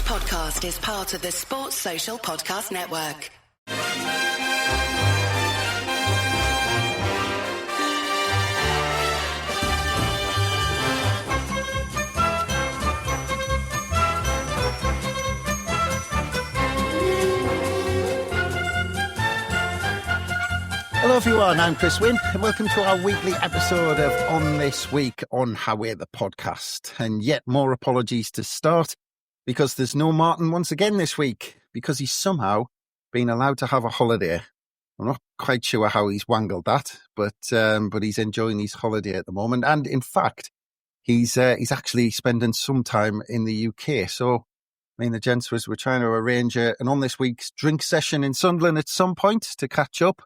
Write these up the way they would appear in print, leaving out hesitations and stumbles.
podcast is part of the Sports Social Podcast Network. Hello everyone, I'm Chris Wynn and welcome to our weekly episode of On This Week on Howie the podcast. And yet more apologies to start because there's no Martin once again this week because he's somehow been allowed to have a holiday. I'm not quite sure how he's wangled that, but he's enjoying his holiday at the moment. And in fact, he's actually spending some time in the UK. So, I mean, the gents we're trying to arrange an On This Week's drink session in Sunderland at some point to catch up.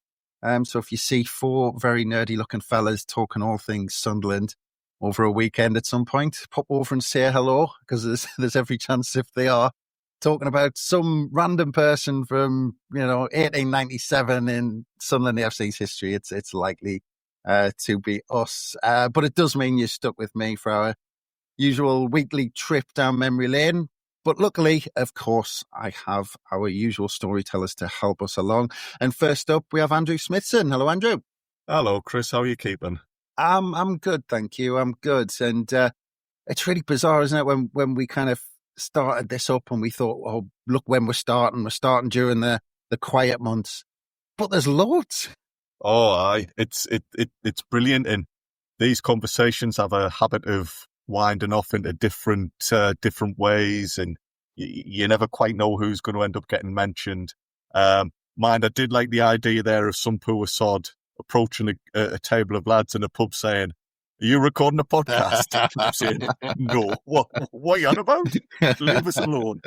So if you see four very nerdy-looking fellas talking all things Sunderland over a weekend at some point, pop over and say hello, because there's every chance if they are talking about some random person from 1897 in Sunderland FC's history, it's likely to be us. But it does mean you're stuck with me for our usual weekly trip down memory lane. But luckily, of course, I have our usual storytellers to help us along. And first up, we have Andrew Smithson. Hello, Andrew. Hello, Chris. How are you keeping? I'm good, thank you. I'm good. And it's really bizarre, isn't it, when we kind of started this up and we thought, oh, look when we're starting. We're starting during the quiet months. But there's loads. Oh, aye. It's brilliant. And these conversations have a habit of winding off into different ways, and you never quite know who's going to end up getting mentioned. Mind, I did like the idea there of some poor sod approaching a table of lads in a pub saying, "Are you recording a podcast?" I'm saying, "No, what are you on about? Leave us alone."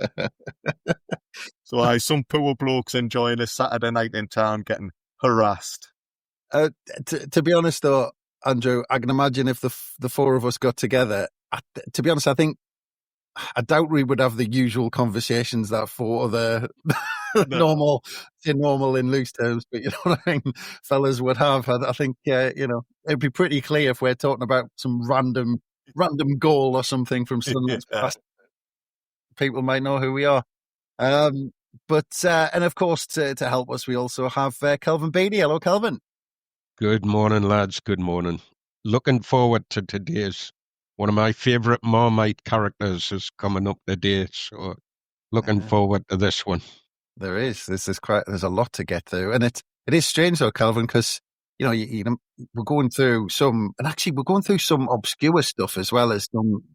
So some poor blokes enjoying a Saturday night in town getting harassed. To be honest though, Andrew, I can imagine if the four of us got together, to be honest, I doubt we would have the usual conversations that four other normal in loose terms, but you know what I mean, fellas would have. I think, it'd be pretty clear if we're talking about some random goal or something from Sunderland's past. People might know who we are. And of course, to help us, we also have Kelvin Beattie. Hello, Kelvin. Good morning, lads. Good morning. Looking forward to today's. One of my favourite Marmite characters is coming up today, so looking forward to this one. There is. There's a lot to get through, and it is strange though, Kelvin, because we're going through some obscure stuff as well as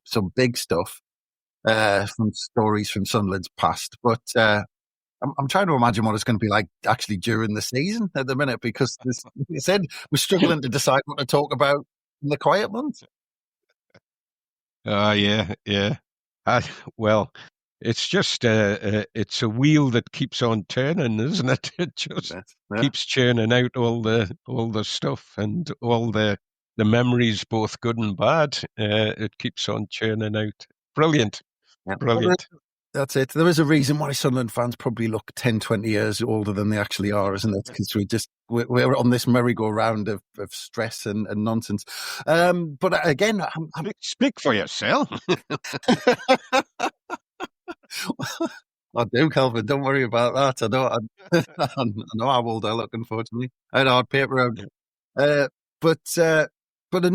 some big stuff from stories from Sunderland's past, but. I'm trying to imagine what it's going to be like actually during the season at the minute, because you said we're struggling to decide what to talk about in the quiet months. Yeah. Well, it's just it's a wheel that keeps on turning, isn't it? It just keeps churning out all the stuff and all the memories, both good and bad. It keeps on churning out. Brilliant. Yeah. Brilliant. That's it. There is a reason why Sunderland fans probably look 10, 20 years older than they actually are, isn't it? Because we're on this merry-go-round of stress and nonsense. But again, Speak for yourself. I do, Kelvin. Don't worry about that. I know how old I look, unfortunately. I had a hard paper out. But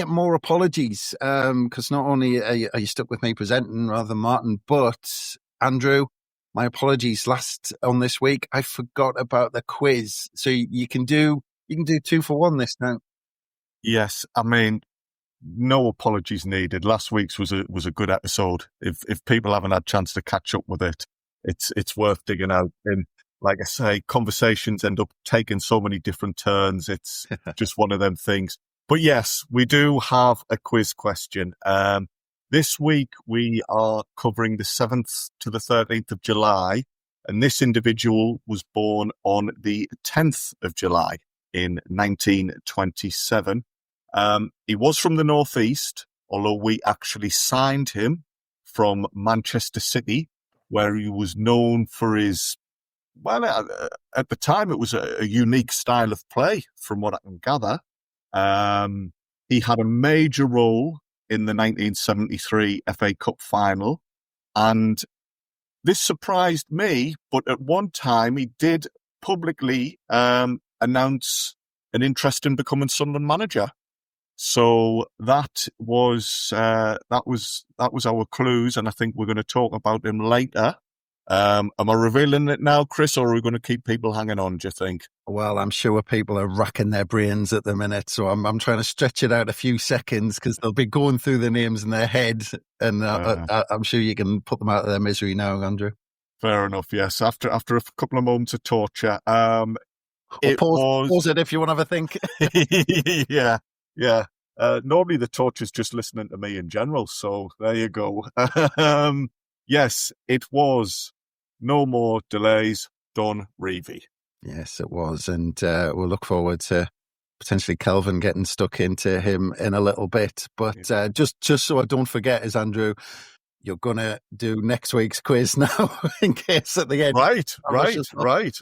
more apologies, because not only are you stuck with me presenting rather than Martin, but Andrew, my apologies. Last on this week, I forgot about the quiz, so you can do 2 for 1 this time. Yes, I mean, no apologies needed. Last week's was a good episode. If people haven't had a chance to catch up with it, it's worth digging out. And like I say, conversations end up taking so many different turns. It's just one of them things. But yes, we do have a quiz question. This week we are covering the 7th to the 13th of July, and this individual was born on the 10th of July in 1927. He was from the Northeast, although we actually signed him from Manchester City, where he was known for his, well, at the time it was a unique style of play, from what I can gather. He had a major role in the 1973 FA Cup final, and this surprised me, but at one time he did publicly announce an interest in becoming Sunderland manager. So that was our clues, and I think we're going to talk about him later. Am I revealing it now, Chris, or are we going to keep people hanging on, do you think? Well, I'm sure people are racking their brains at the minute, so I'm trying to stretch it out a few seconds because they'll be going through the names in their head, and I'm sure you can put them out of their misery now, Andrew. Fair enough, yes. After a couple of moments of torture. Pause it if you want to have a think. Yeah. Normally the torture's just listening to me in general, so there you go. Yes, it was no more delays, Don Revie. Yes, it was, and we'll look forward to potentially Kelvin getting stuck into him in a little bit. But just so I don't forget, is Andrew, you're going to do next week's quiz now in case at the end. Right.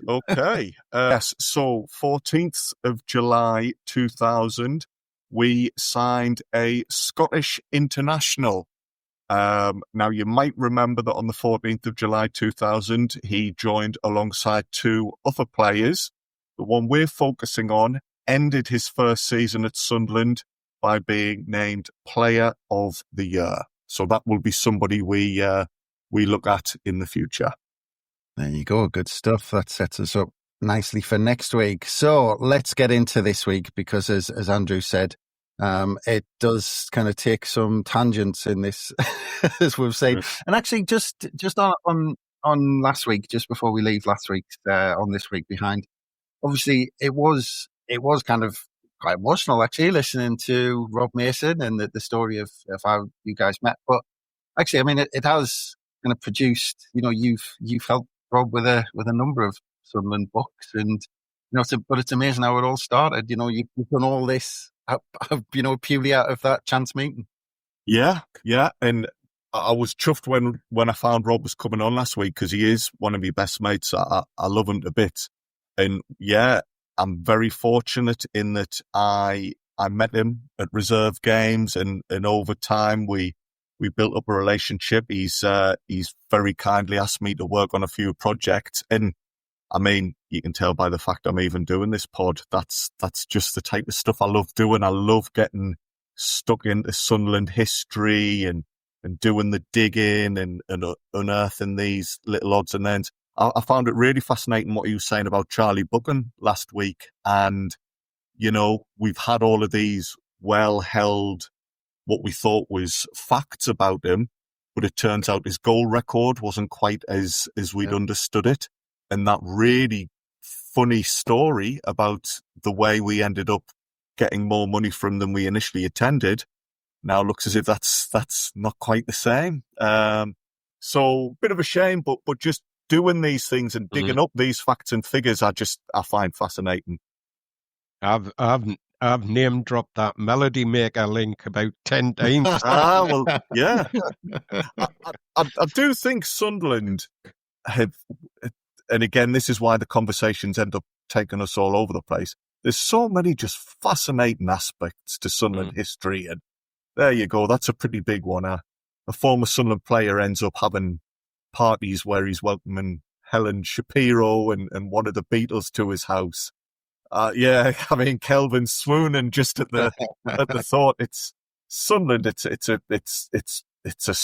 Okay. Yes, so 14th of July 2000, we signed a Scottish international. Now, you might remember that on the 14th of July 2000, he joined alongside two other players. The one we're focusing on ended his first season at Sunderland by being named Player of the Year. So that will be somebody we look at in the future. There you go. Good stuff. That sets us up nicely for next week. So let's get into this week because, as Andrew said, it does kind of take some tangents in this, as we've said. And actually, just on last week, just before we leave last week, on this week behind, obviously it was kind of quite emotional actually listening to Rob Mason and the story of how you guys met. But actually, I mean, it has kind of produced. You've helped Rob with a number of Sunderland books, and but it's amazing how it all started. You've done all this, purely out of that chance meeting. Yeah, and I was chuffed when I found Rob was coming on last week because he is one of my best mates. I love him to bits, and yeah, I'm very fortunate in that I met him at reserve games, and over time we built up a relationship. He's very kindly asked me to work on a few projects, and I mean, you can tell by the fact I'm even doing this pod, that's just the type of stuff I love doing. I love getting stuck into Sunderland history and doing the digging and unearthing these little odds and ends. I found it really fascinating what he was saying about Charlie Buchan last week. And, we've had all of these well-held, what we thought was facts about him, but it turns out his goal record wasn't quite as we'd understood it. And that really funny story about the way we ended up getting more money from than we initially intended now looks as if that's not quite the same. So bit of a shame, but just doing these things and digging up these facts and figures, I find fascinating. I've name dropped that Melody Maker link about 10 times. Well, yeah. I do think Sunderland have, and again, this is why the conversations end up taking us all over the place. There's so many just fascinating aspects to Sunderland history, and there you go. That's a pretty big one. A former Sunderland player ends up having parties where he's welcoming Helen Shapiro and one of the Beatles to his house. Yeah, I mean, Kelvin swooning just at the thought. It's Sunderland. It's a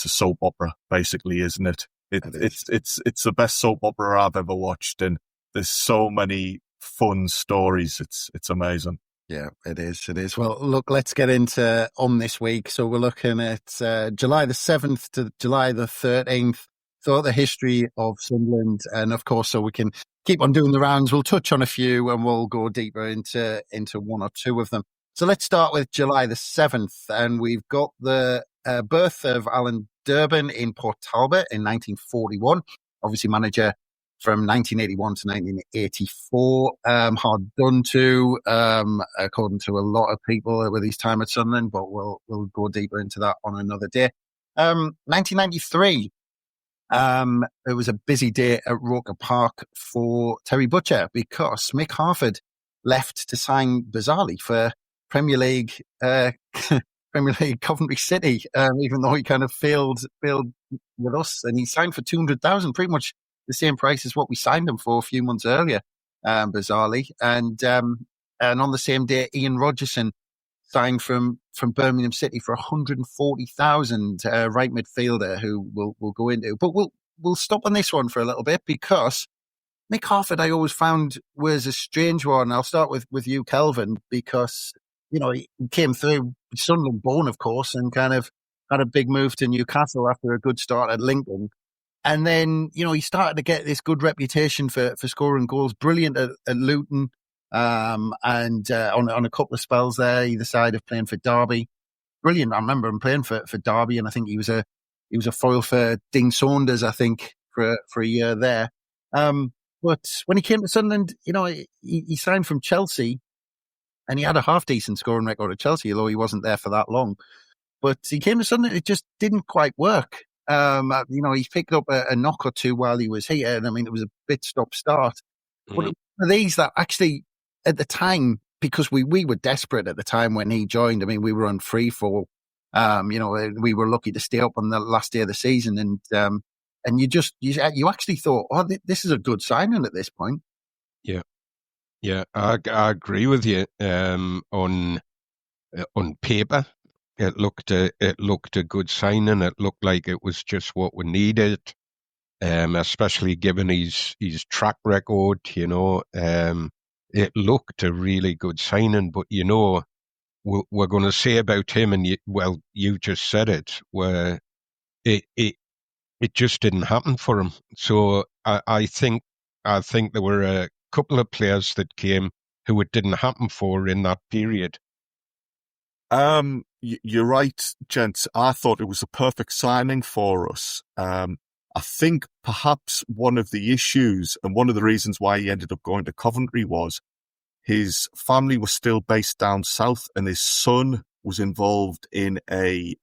soap opera, basically, isn't it? It's the best soap opera I've ever watched, and there's so many fun stories. It's amazing. Yeah, it is. It is. Well, look, let's get into on this week. So we're looking at July the 7th to July the 13th. So the history of Sunderland, and of course, so we can keep on doing the rounds. We'll touch on a few, and we'll go deeper into one or two of them. So let's start with July the 7th, and we've got the birth of Alan Durbin in Port Talbot in 1941. Obviously, manager from 1981 to 1984. Hard done to, according to a lot of people with his time at Sunderland, but we'll go deeper into that on another day. 1993. It was a busy day at Roker Park for Terry Butcher because Mick Harford left to sign bizarrely for Premier League Premier League, Coventry City, even though he kind of failed with us. And he signed for 200,000, pretty much the same price as what we signed him for a few months earlier, bizarrely. And on the same day, Ian Rogerson signed from Birmingham City for 140,000, right midfielder who we'll go into. But we'll stop on this one for a little bit because Mick Harford, I always found, was a strange one. I'll start with you, Kelvin, because, he came through Sunderland born, of course, and kind of had a big move to Newcastle after a good start at Lincoln. And then, he started to get this good reputation for scoring goals, brilliant at Luton, and on a couple of spells there, either side of playing for Derby. Brilliant. I remember him playing for Derby, and I think he was a foil for Dean Saunders, I think, for a year there. But when he came to Sunderland, he signed from Chelsea, and he had a half-decent scoring record at Chelsea, although he wasn't there for that long. But he came to Sunderland, it just didn't quite work. He picked up a knock or two while he was here, and it was a bit stop-start. But it was these that actually, at the time, because we were desperate at the time when he joined, we were on free fall. We were lucky to stay up on the last day of the season, and you actually thought, this is a good signing at this point. Yeah, I agree with you. On paper, it looked a good signing. It looked like it was just what we needed, especially given his track record. It looked a really good signing. But we're going to say about him, and you just said it, where it just didn't happen for him. So I think there were a couple of players that came who it didn't happen for in that period. You're right, gents. I thought it was a perfect signing for us. I think perhaps one of the issues and one of the reasons why he ended up going to Coventry was his family was still based down south, and his son was involved in an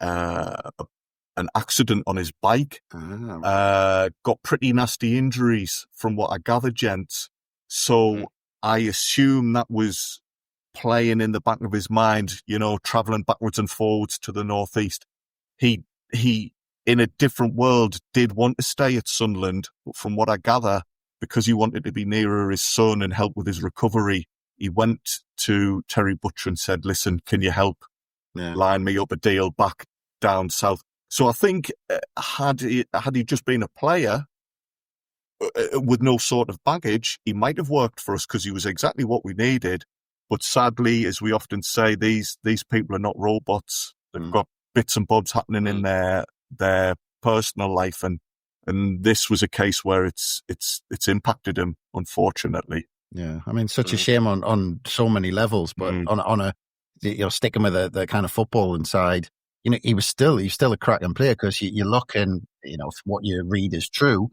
accident on his bike, got pretty nasty injuries from what I gather, gents. So I assume that was playing in the back of his mind, travelling backwards and forwards to the northeast. He in a different world did want to stay at Sunderland, but from what I gather, because he wanted to be nearer his son and help with his recovery, he went to Terry Butcher and said, listen, can you help line me up a deal back down south? So I think had he just been a player with no sort of baggage, he might have worked for us because he was exactly what we needed. But sadly, as we often say, these people are not robots. They've got bits and bobs happening in their personal life, and this was a case where it's impacted him, unfortunately. Yeah, such a shame on so many levels, but on a sticking with the kind of football inside. He was still a cracking player because you look and, if what you read is true,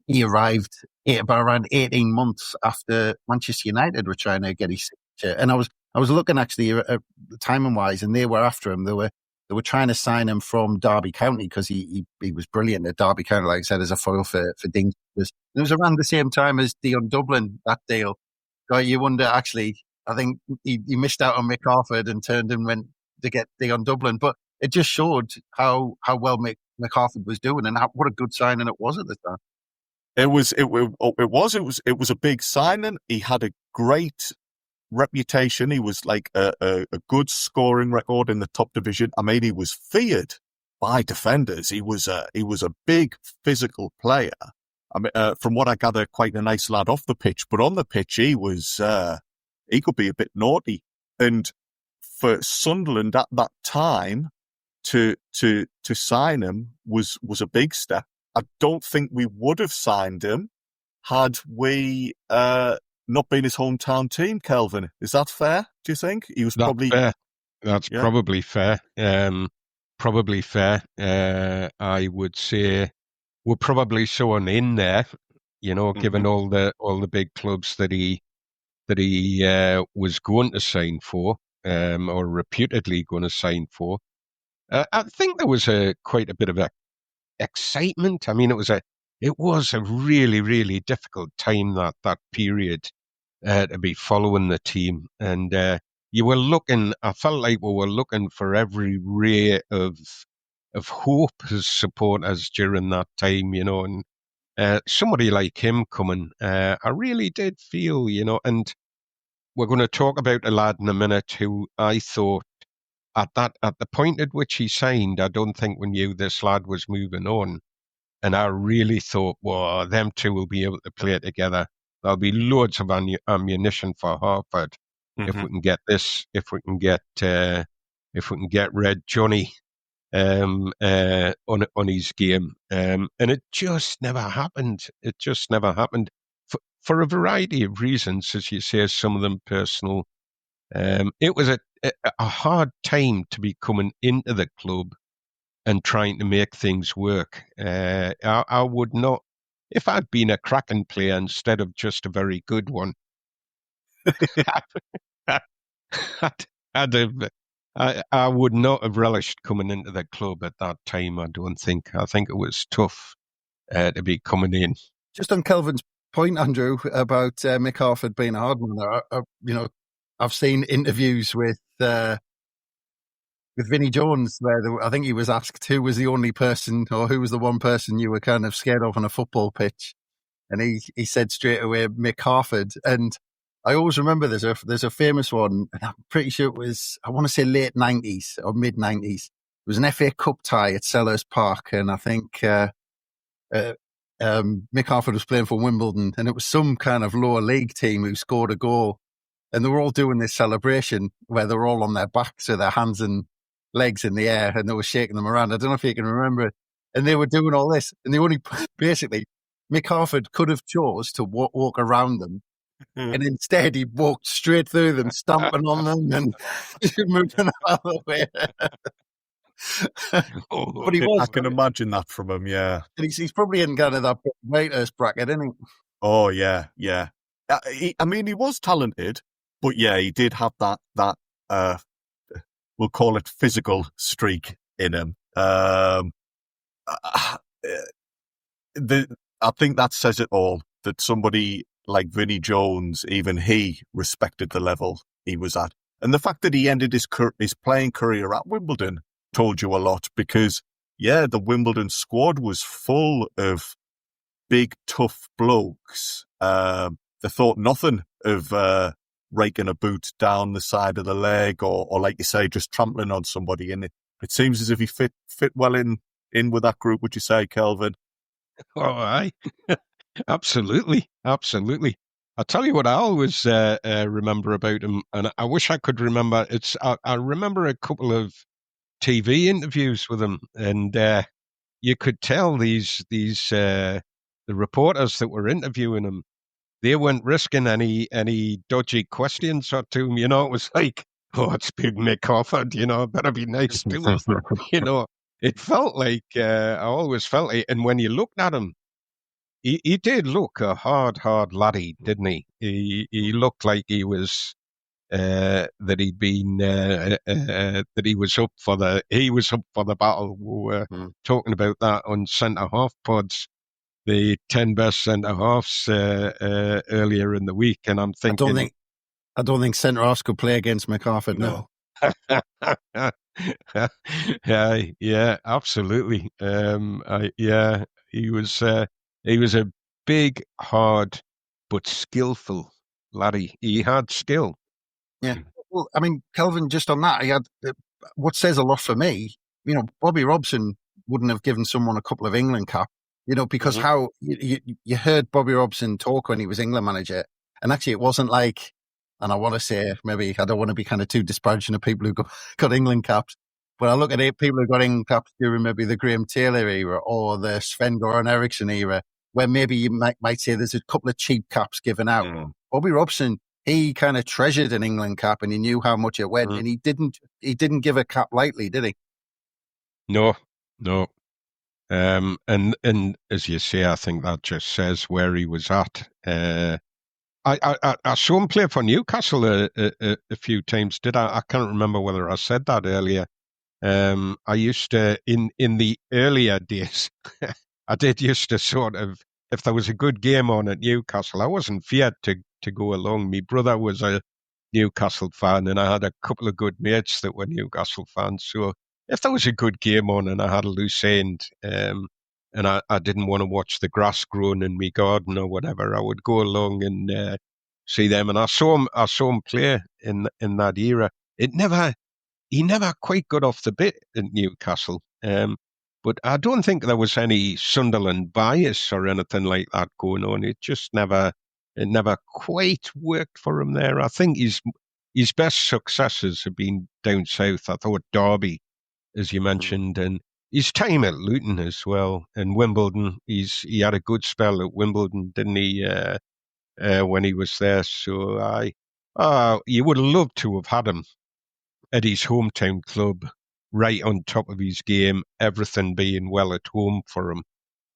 he arrived about around 18 months after Manchester United were trying to get his signature. And I was looking actually at timing wise, and they were after him. They were trying to sign him from Derby County because he was brilliant at Derby County, like I said, as a foil for Dean. It was around the same time as Dion Dublin, that deal. So you wonder, actually, I think he missed out on Mick Harford and turned and went to get Dion Dublin. But it just showed how well Mick Harford was doing and what a good signing it was at the time. It was a big signing. He had a great reputation. He was like a good scoring record in the top division. He was feared by defenders. He was a big physical player. From what I gather, quite a nice lad off the pitch, but on the pitch he could be a bit naughty. And for Sunderland at that time, to sign him was a big step. I don't think we would have signed him had we not been his hometown team, Kelvin. Is that fair, do you think? He was probably fair. That's probably fair. Probably fair. I would say we're probably showing in there, given all the big clubs that he was going to sign for, or reputedly going to sign for. I think there was quite a bit of excitement. It was a really, really difficult time, that period, to be following the team. And you were looking. I felt like we were looking for every ray of hope as supporters during that time, and somebody like him coming, I really did feel, and we're going to talk about a lad in a minute who I thought at the point at which he signed, I don't think we knew this lad was moving on. And I really thought, well, them two will be able to play together. There'll be loads of ammunition for Harford if we can get this, if we can get Red Johnny on his game. And it just never happened. It just never happened for a variety of reasons, as you say, some of them personal. It was a hard time to be coming into the club and trying to make things work. I would not, if I'd been a cracking player instead of just a very good one, I would not have relished coming into the club at that time, I don't think. I think it was tough to be coming in. Just on Kelvin's point, Andrew, about Mick Harford being a hard man, I've seen interviews with Vinnie Jones where I think he was asked who was the only person or who was the one person you were kind of scared of on a football pitch. And he said straight away, Mick Harford. And I always remember there's a famous one, and I'm pretty sure it was, I want to say late 90s or mid 90s. It was an FA Cup tie at Sellers Park. And I think Mick Harford was playing for Wimbledon, and it was some kind of lower league team who scored a goal. And they were all doing this celebration where they were all on their backs with their hands and legs in the air, and they were shaking them around. I don't know if you can remember it. And they were doing all this, and they only basically, Mick Harford could have chose to walk around them, and instead he walked straight through them, stamping on them and moving out of the way. But he was. I can imagine that from him, yeah. And he's probably in kind of that waiters bracket, isn't he? Oh, yeah. He was talented, but yeah, he did have that we'll call it physical streak in him. I think that says it all, that somebody like Vinnie Jones, even he respected the level he was at. And the fact that he ended his playing career at Wimbledon told you a lot, because, yeah, the Wimbledon squad was full of big, tough blokes. They thought nothing of raking a boot down the side of the leg or like you say, just trampling on somebody. And it seems as if he fit well in with that group, would you say, Kelvin? Oh, aye. Absolutely. I tell you what I always remember about him, and I wish I could remember. I remember a couple of TV interviews with him, and you could tell these the reporters that were interviewing him, they weren't risking any dodgy questions to him. It was like, oh, it's big Mick Harford, better be nice to him. It felt like, I always felt like, and when you looked at him, he did look a hard laddie, didn't he? He looked like he was, that he'd been, that he was up for the battle. We were talking about that on centre half pods, the 10 best centre halves earlier in the week, and I'm thinking, I don't think centre halves could play against Mick Harford. No. Yeah, absolutely. He was a big, hard, but skillful laddie. He had skill. Yeah. Well, I mean, Kelvin, just on that, he had what says a lot for me. Bobby Robson wouldn't have given someone a couple of England caps. Because how you heard Bobby Robson talk when he was England manager, and actually it wasn't like, and I want to say, maybe I don't want to be kind of too disparaging of people who got England caps, but I look at people who got England caps during maybe the Graham Taylor era or the Sven-Goran Eriksson era, where maybe you might say there's a couple of cheap caps given out. Bobby Robson, he kind of treasured an England cap, and he knew how much it went, and he didn't give a cap lightly, did he? No. And as you say, I think that just says where he was at. I saw him play for Newcastle a few times. Did I? I can't remember whether I said that earlier. I used to, in the earlier days, I did used to sort of, if there was a good game on at Newcastle, I wasn't feared to go along. My brother was a Newcastle fan, and I had a couple of good mates that were Newcastle fans. So if there was a good game on and I had a loose end, and I didn't want to watch the grass growing in my garden or whatever, I would go along and see them. And I saw him play in that era. He never quite got off the bit at Newcastle. But I don't think there was any Sunderland bias or anything like that going on. It never quite worked for him there. I think his best successes have been down south. I thought Derby, as you mentioned, and his time at Luton as well, and Wimbledon. He had a good spell at Wimbledon, didn't he? When he was there, so you would have loved to have had him at his hometown club, right on top of his game, everything being well at home for him.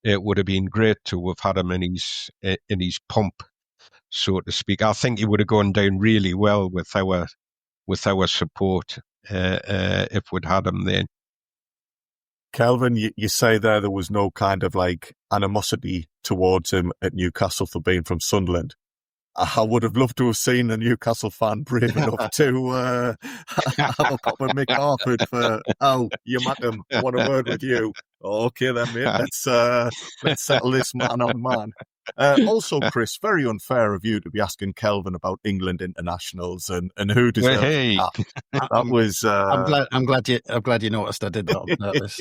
It would have been great to have had him in his pomp, so to speak. I think he would have gone down really well with our support if we'd had him then. Kelvin, you say there was no kind of like animosity towards him at Newcastle for being from Sunderland. I would have loved to have seen a Newcastle fan brave enough to have a pop with Mick Harford for, you madam, want a word with you. Okay then, mate, let's settle this man on man. Also, Chris, very unfair of you to be asking Kelvin about England internationals and who deserves that. That was. I'm glad you noticed I did that on purpose.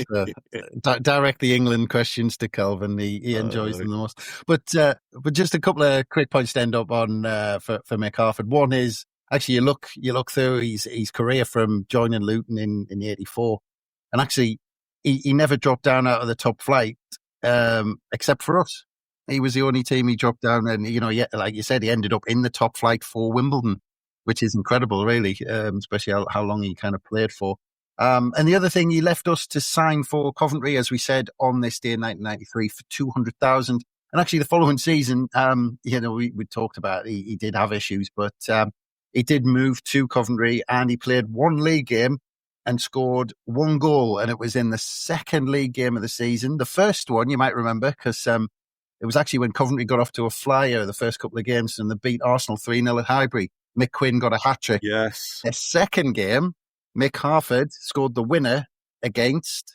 Direct the England questions to Kelvin. He enjoys them the most. But just a couple of quick points to end up on for Mick Harford. One is actually you look through his career from joining Luton in '84, and actually he never dropped down out of the top flight except for us. He was the only team he dropped down, and like you said, he ended up in the top flight for Wimbledon, which is incredible, really, especially how long he kind of played for. And the other thing, he left us to sign for Coventry, as we said, on this day in 1993 for 200,000. And actually, the following season, we talked about he did have issues, but he did move to Coventry, and he played one league game and scored one goal, and it was in the second league game of the season. The first one, you might remember, because it was actually when Coventry got off to a flyer the first couple of games and they beat Arsenal 3-0 at Highbury. Mick Quinn got a hat-trick. Yes. The second game, Mick Harford scored the winner against...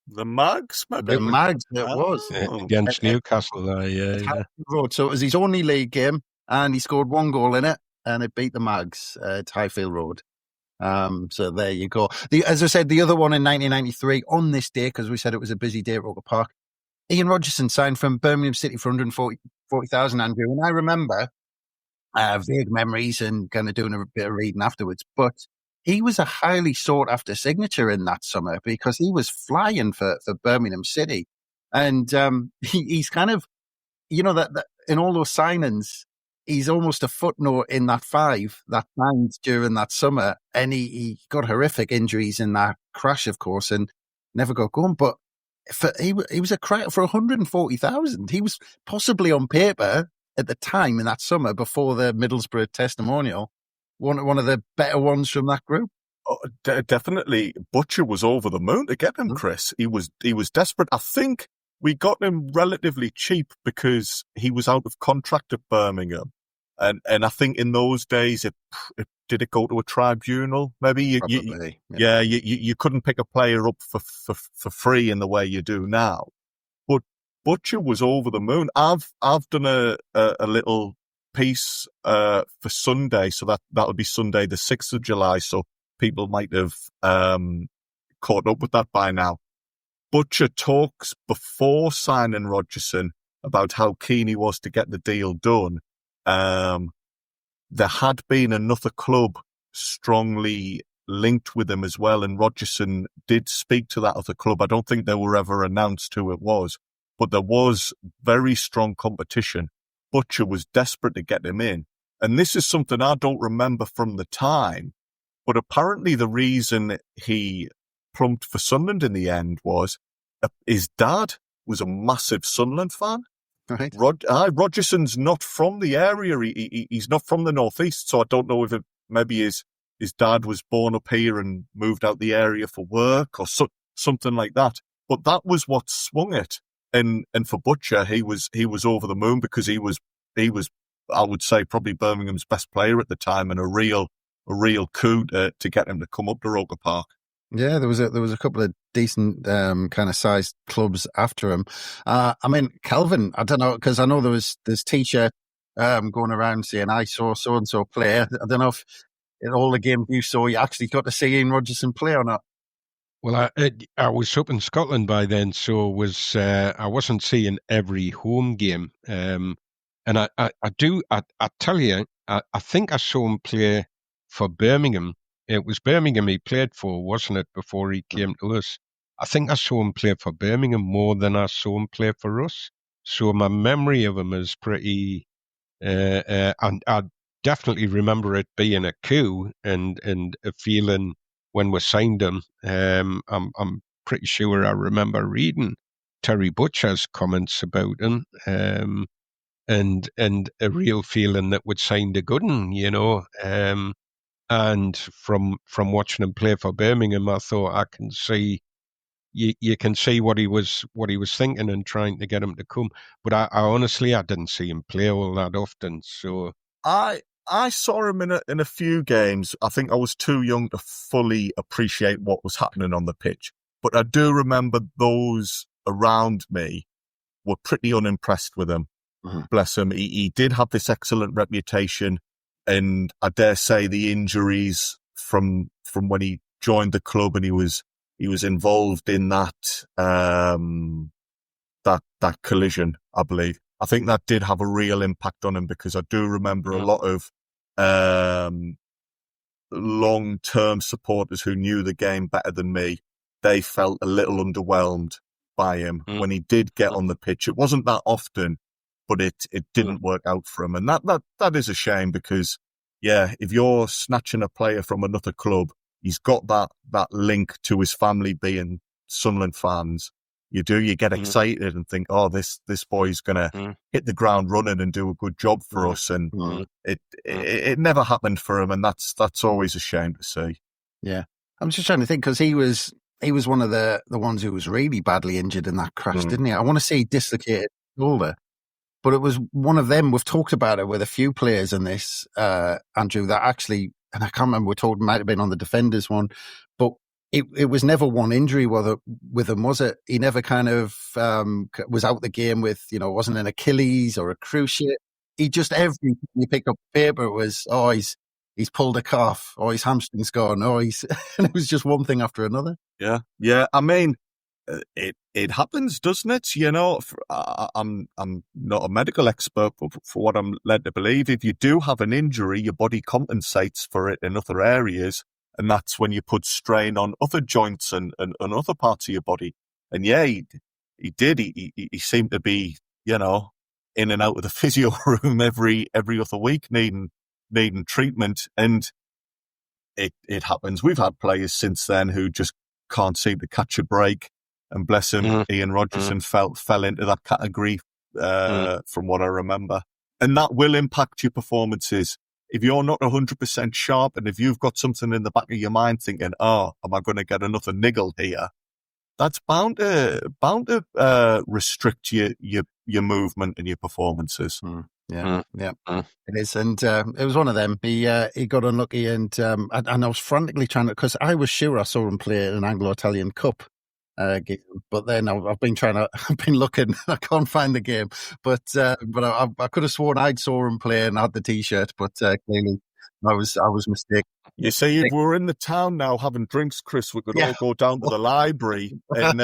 The Mags? The Mags, it was. Against Newcastle, yeah. Road. So it was his only league game, and he scored one goal in it, and it beat the Mags at Highfield Road. So there you go. As I said, the other one in 1993, on this day, because we said it was a busy day at Roker Park, Ian Rogerson signed from Birmingham City for 140,000, Andrew. And I remember vague memories and kind of doing a bit of reading afterwards. But he was a highly sought after signature in that summer because he was flying for Birmingham City. And he's kind of, that in all those signings, he's almost a footnote in that five that signed during that summer. And he got horrific injuries in that crash, of course, and never got going. But he was a crack for 140,000. He was possibly on paper at the time in that summer before the Middlesbrough testimonial, one of the better ones from that group. Oh, definitely, Butcher was over the moon to get him, Chris. He was desperate. I think we got him relatively cheap because he was out of contract at Birmingham, and I think in those days did it go to a tribunal? Maybe you couldn't pick a player up for free in the way you do now. But Butcher was over the moon. I've done a little piece for Sunday, so that'll be Sunday the 6th of July. So people might have caught up with that by now. Butcher talks before signing Rogerson about how keen he was to get the deal done. There had been another club strongly linked with him as well, and Rogerson did speak to that other club. I don't think they were ever announced who it was, but there was very strong competition. Butcher was desperate to get him in. And this is something I don't remember from the time, but apparently the reason he plumped for Sunderland in the end was his dad was a massive Sunderland fan. Right. Rogerson's not from the area. He's not from the northeast, so I don't know if maybe his dad was born up here and moved out the area for work or something like that. But that was what swung it. And for Butcher, he was over the moon because he was I would say probably Birmingham's best player at the time, and a real coup to get him to come up to Roker Park. Yeah, there was a couple of decent kind of sized clubs after him. I mean, Kelvin, I don't know, because I know there's T-shirt going around saying I saw so and so play. I don't know if in all the games you saw, you actually got to see Ian Rodgerson play or not. Well, I was up in Scotland by then, so I wasn't seeing every home game. And I tell you, I think I saw him play for Birmingham. It was Birmingham he played for, wasn't it, before he came to us? I think I saw him play for Birmingham more than I saw him play for us. So my memory of him is pretty, and I definitely remember it being a coup and a feeling when we signed him. I'm pretty sure I remember reading Terry Butcher's comments about him, and a real feeling that we'd signed a good one, you know. And from watching him play for Birmingham, I thought I can see you can see what he was thinking and trying to get him to come. But I honestly didn't see him play all that often. So I saw him in a few games. I think I was too young to fully appreciate what was happening on the pitch. But I do remember those around me were pretty unimpressed with him. Mm-hmm. Bless him. He did have this excellent reputation, and I dare say the injuries from when he joined the club and he was involved in that collision, I believe. I think that did have a real impact on him, because I do remember a lot of long-term supporters who knew the game better than me. They felt a little underwhelmed by him when he did get on the pitch. It wasn't that often, but it didn't work out for him. And that is a shame, because, yeah, if you're snatching a player from another club, he's got that link to his family being Sunderland fans. You get excited and think, oh, this boy's going to hit the ground running and do a good job for us. And it never happened for him. And that's always a shame to see. Yeah. I'm just trying to think, because he was one of the ones who was really badly injured in that crash, didn't he? I want to say he dislocated his shoulder, but it was one of them. We've talked about it with a few players in this, Andrew, that actually, and I can't remember, we're told it might have been on the defenders one, but it was never one injury with him, was it? He never kind of was out the game with, wasn't an Achilles or a cruciate. He just, every time you pick up paper, it was, he's pulled a calf, or his hamstring's gone, and it was just one thing after another. Yeah. I mean, it happens, doesn't it? I'm not a medical expert, but for what I'm led to believe, if you do have an injury, your body compensates for it in other areas, and that's when you put strain on other joints and other parts of your body. And yeah, he did. He seemed to be, in and out of the physio room every other week, needing treatment, and it happens. We've had players since then who just can't seem to catch a break, and bless him, Ian Rodgerson fell into that category from what I remember, and that will impact your performances. If you're not 100% sharp, and if you've got something in the back of your mind thinking, oh, am I going to get another niggle here? That's bound to restrict your movement and your performances. Yeah, it is, and it was one of them. He got unlucky, and I was frantically trying to, because I was sure I saw him play an Anglo-Italian Cup game, but then I've been looking, I can't find the game, but I could have sworn I'd saw him play and had the T-shirt, but clearly I was mistaken. You see, if we're in the town now having drinks, Chris, we could all go down to the library and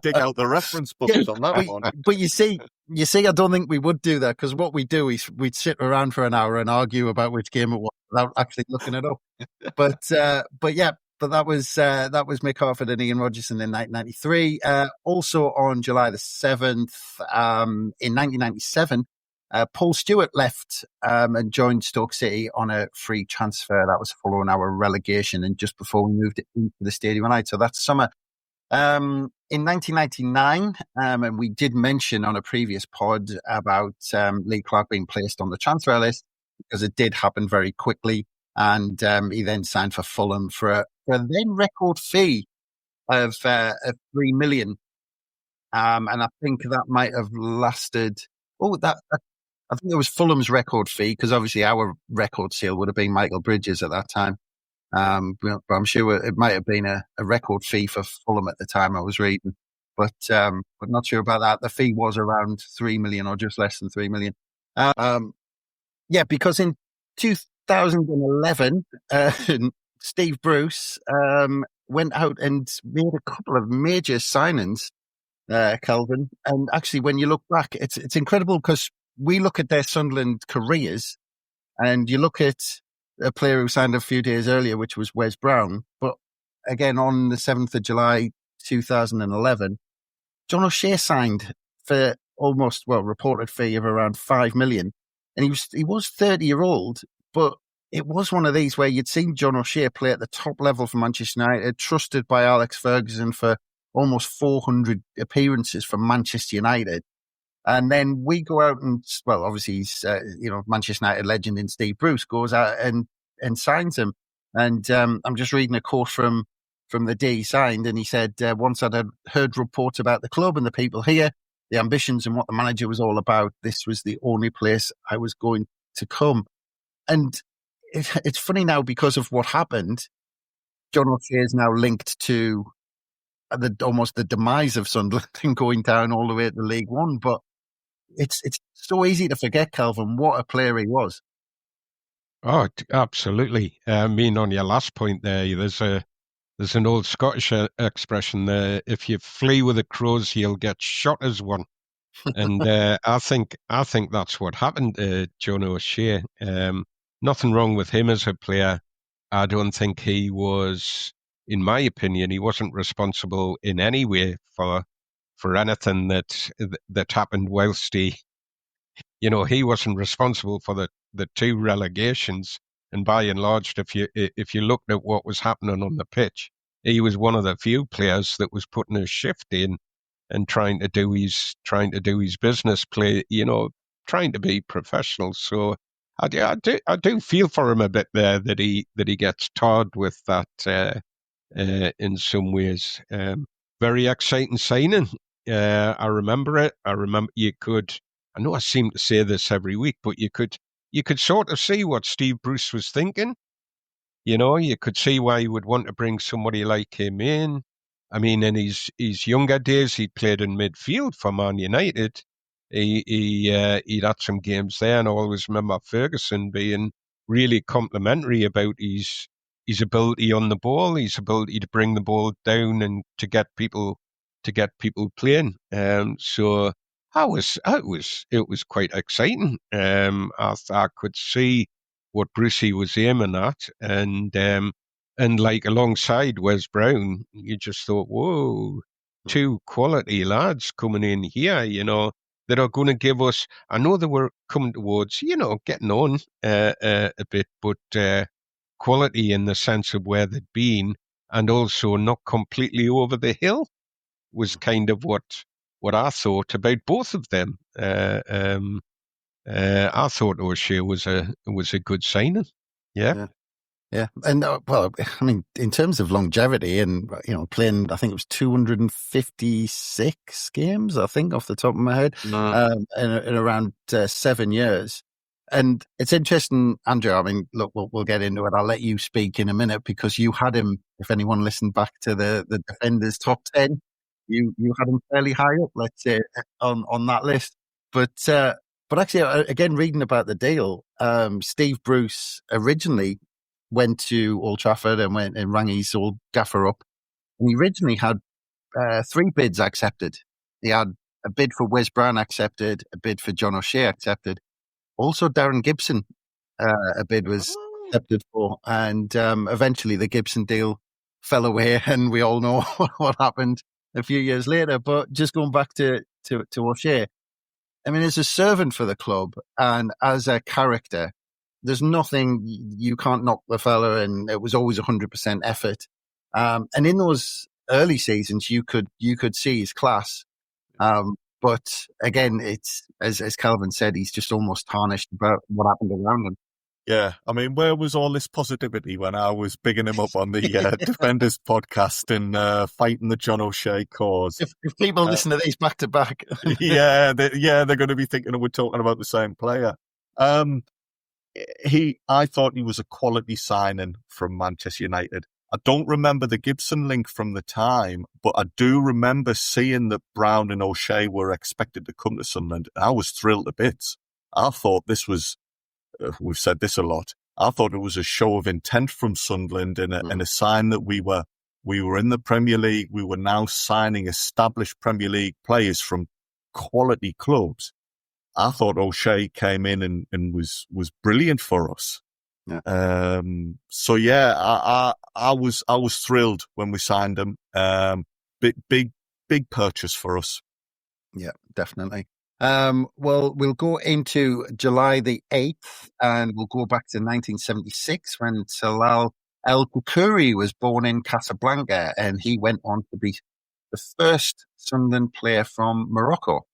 dig out the reference books on that one. But you see, I don't think we would do that, because what we do is we'd sit around for an hour and argue about which game it was without actually looking it up. But that was Mick Harford and Ian Rodgerson in 1993. Also on July the 7th, in 1997, Paul Stewart left and joined Stoke City on a free transfer. That was following our relegation and just before we moved into the Stadium United. So that's summer. In 1999, and we did mention on a previous pod about Lee Clark being placed on the transfer list, because it did happen very quickly. And he then signed for Fulham for a then record fee of $3 million. And I think that might have lasted. I think it was Fulham's record fee, because obviously our record sale would have been Michael Bridges at that time. But I'm sure it might have been a record fee for Fulham at the time I was reading, but not sure about that. The fee was around 3 million or just less than 3 million. Because in 2011, Steve Bruce went out and made a couple of major signings, Kelvin. And actually, when you look back, it's incredible, because we look at their Sunderland careers, and you look at a player who signed a few days earlier, which was Wes Brown. But again, on the 7th of July, 2011, John O'Shea signed for almost, reported fee of around 5 million. And he was 30-year-old, but it was one of these where you'd seen John O'Shea play at the top level for Manchester United, trusted by Alex Ferguson for almost 400 appearances for Manchester United. And then we go out and, obviously he's, Manchester United legend in Steve Bruce goes out and signs him. And I'm just reading a quote from the day he signed, and he said, once I'd heard reports about the club and the people here, the ambitions and what the manager was all about, this was the only place I was going to come. And it's funny now, because of what happened, John O'Shea is now linked to almost the demise of Sunderland and going down all the way to League One. But it's so easy to forget, Kelvin, what a player he was. Oh, absolutely. I mean, on your last point there, there's an old Scottish expression there: if you flee with the crows, you'll get shot as one. And I think that's what happened to John O'Shea. Nothing wrong with him as a player. I don't think he was, in my opinion, he wasn't responsible in any way for anything that happened whilst he wasn't responsible for the two relegations. And by and large, if you looked at what was happening on the pitch, he was one of the few players that was putting his shift in and trying to do his business, play, trying to be professional. So I do feel for him a bit there, that he gets tarred with that in some ways. Very exciting signing. I remember it. I know I seem to say this every week, but you could sort of see what Steve Bruce was thinking. You could see why he would want to bring somebody like him in. I mean, in his younger days, he played in midfield for Man United. He'd had some games there, and I always remember Ferguson being really complimentary about his ability on the ball, his ability to bring the ball down and to get people playing. So it was quite exciting. I could see what Brucey was aiming at, and like alongside Wes Brown, you just thought, whoa, two quality lads coming in here, that are going to give us. I know they were coming towards, getting on a bit, but quality in the sense of where they'd been, and also not completely over the hill, was kind of what I thought about both of them. I thought O'Shea was a good signing. Yeah. And I mean, in terms of longevity and, playing, I think it was 256 games, I think, off the top of my head, in around 7 years. And it's interesting, Andrew, I mean, look, we'll get into it. I'll let you speak in a minute, because you had him, if anyone listened back to the Defenders top 10, you had him fairly high up, let's say, on that list. But actually, again, reading about the deal, Steve Bruce originally went to Old Trafford and went and rang his old gaffer up. And he originally had 3 bids accepted. He had a bid for Wes Brown accepted, a bid for John O'Shea accepted. Also, Darren Gibson, a bid was accepted for. And eventually the Gibson deal fell away, and we all know what happened a few years later. But just going back to O'Shea, I mean, as a servant for the club and as a character, there's nothing, you can't knock the fella, and it was always 100% effort. And in those early seasons, you could see his class. But again, it's, as Kelvin said, he's just almost tarnished about what happened around him. Yeah, I mean, where was all this positivity when I was bigging him up on the Defenders podcast and fighting the John O'Shea cause? If people listen to these back to back, they're going to be thinking we're talking about the same player. I thought he was a quality signing from Manchester United. I don't remember the Gibson link from the time, but I do remember seeing that Brown and O'Shea were expected to come to Sunderland. I was thrilled to bits. I thought this was. We've said this a lot. I thought it was a show of intent from Sunderland and a sign that we were in the Premier League. We were now signing established Premier League players from quality clubs. I thought O'Shea came in and was brilliant for us. Yeah. So yeah, I was thrilled when we signed him. Big purchase for us. Yeah, definitely. Well, we'll go into July the 8th and we'll go back to 1976 when Salal El Koukouri was born in Casablanca and he went on to be the first Sunderland player from Morocco.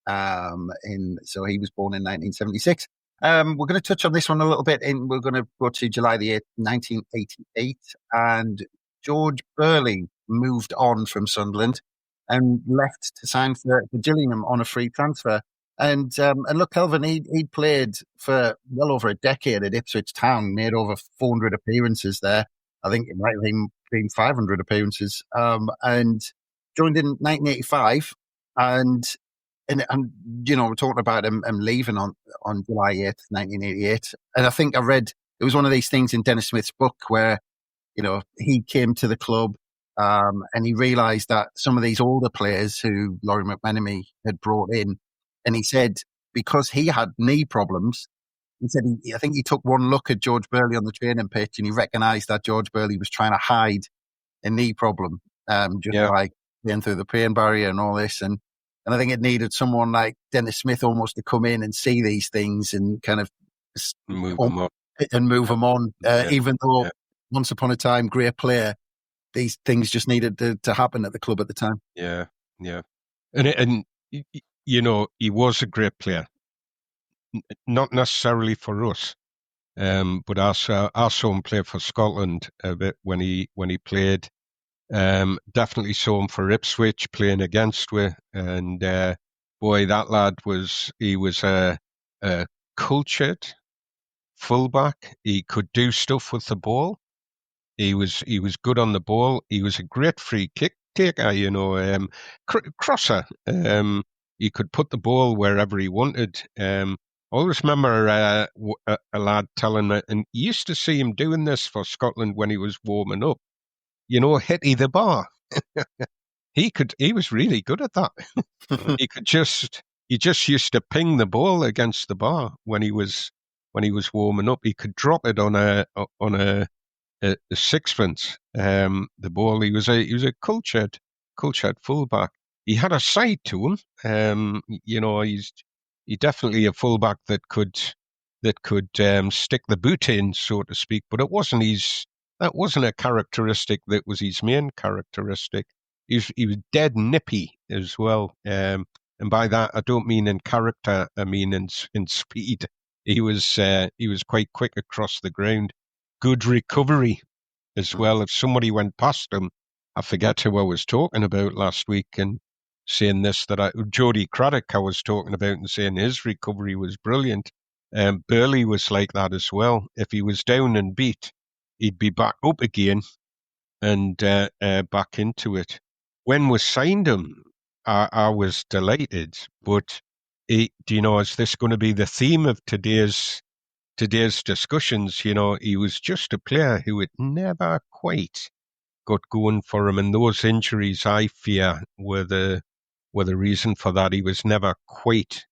So he was born in 1976. We're going to touch on this one a little bit and we're going to go to July the 8th, 1988 and George Burley moved on from Sunderland and left to sign for Gillingham on a free transfer. And look, Kelvin, he played for well over a decade at Ipswich Town, made over 400 appearances there. I think it might have been 500 appearances. And joined in 1985. And you know, we're talking about him leaving on July 8th, 1988. And I think I read, it was one of these things in Dennis Smith's book where, you know, he came to the club and he realised that some of these older players who Laurie McMenemy had brought in, and he said because he had knee problems, he said I think he took one look at George Burley on the training pitch and he recognised that George Burley was trying to hide a knee problem, by playing through the pain barrier and all this. And I think it needed someone like Dennis Smith almost to come in and see these things and kind of move them on. Even though once upon a time, great player, these things just needed to happen at the club at the time. Yeah. And you know, he was a great player. Not necessarily for us, but I saw him play for Scotland a bit when he played. Definitely saw him for Ipswich playing against we, and boy, that lad was a cultured fullback. He could do stuff with the ball. He was good on the ball. He was a great free kick taker, you know, crosser. He could put the ball wherever he wanted. I always remember a lad telling me, and you used to see him doing this for Scotland when he was warming up. You know, hitty the bar. He was really good at that. He just used to ping the ball against the bar when he was warming up. He could drop it on a sixpence. The ball. He was a cultured fullback. He had a side to him. You know, he's definitely a fullback that could stick the boot in, so to speak. But that wasn't a characteristic that was his main characteristic. He was dead nippy as well. And by that I don't mean in character. I mean in speed. He was quite quick across the ground. Good recovery as well. If somebody went past him, I forget who I was talking about last week and saying this, Jody Craddock I was talking about and saying his recovery was brilliant. Burley was like that as well. If he was down and beat, he'd be back up again and back into it. When we signed him, I was delighted. But do you know, is this going to be the theme of today's discussions? You know, he was just a player who had never quite got going for him, and those injuries, I fear, were the reason for that. He was never quite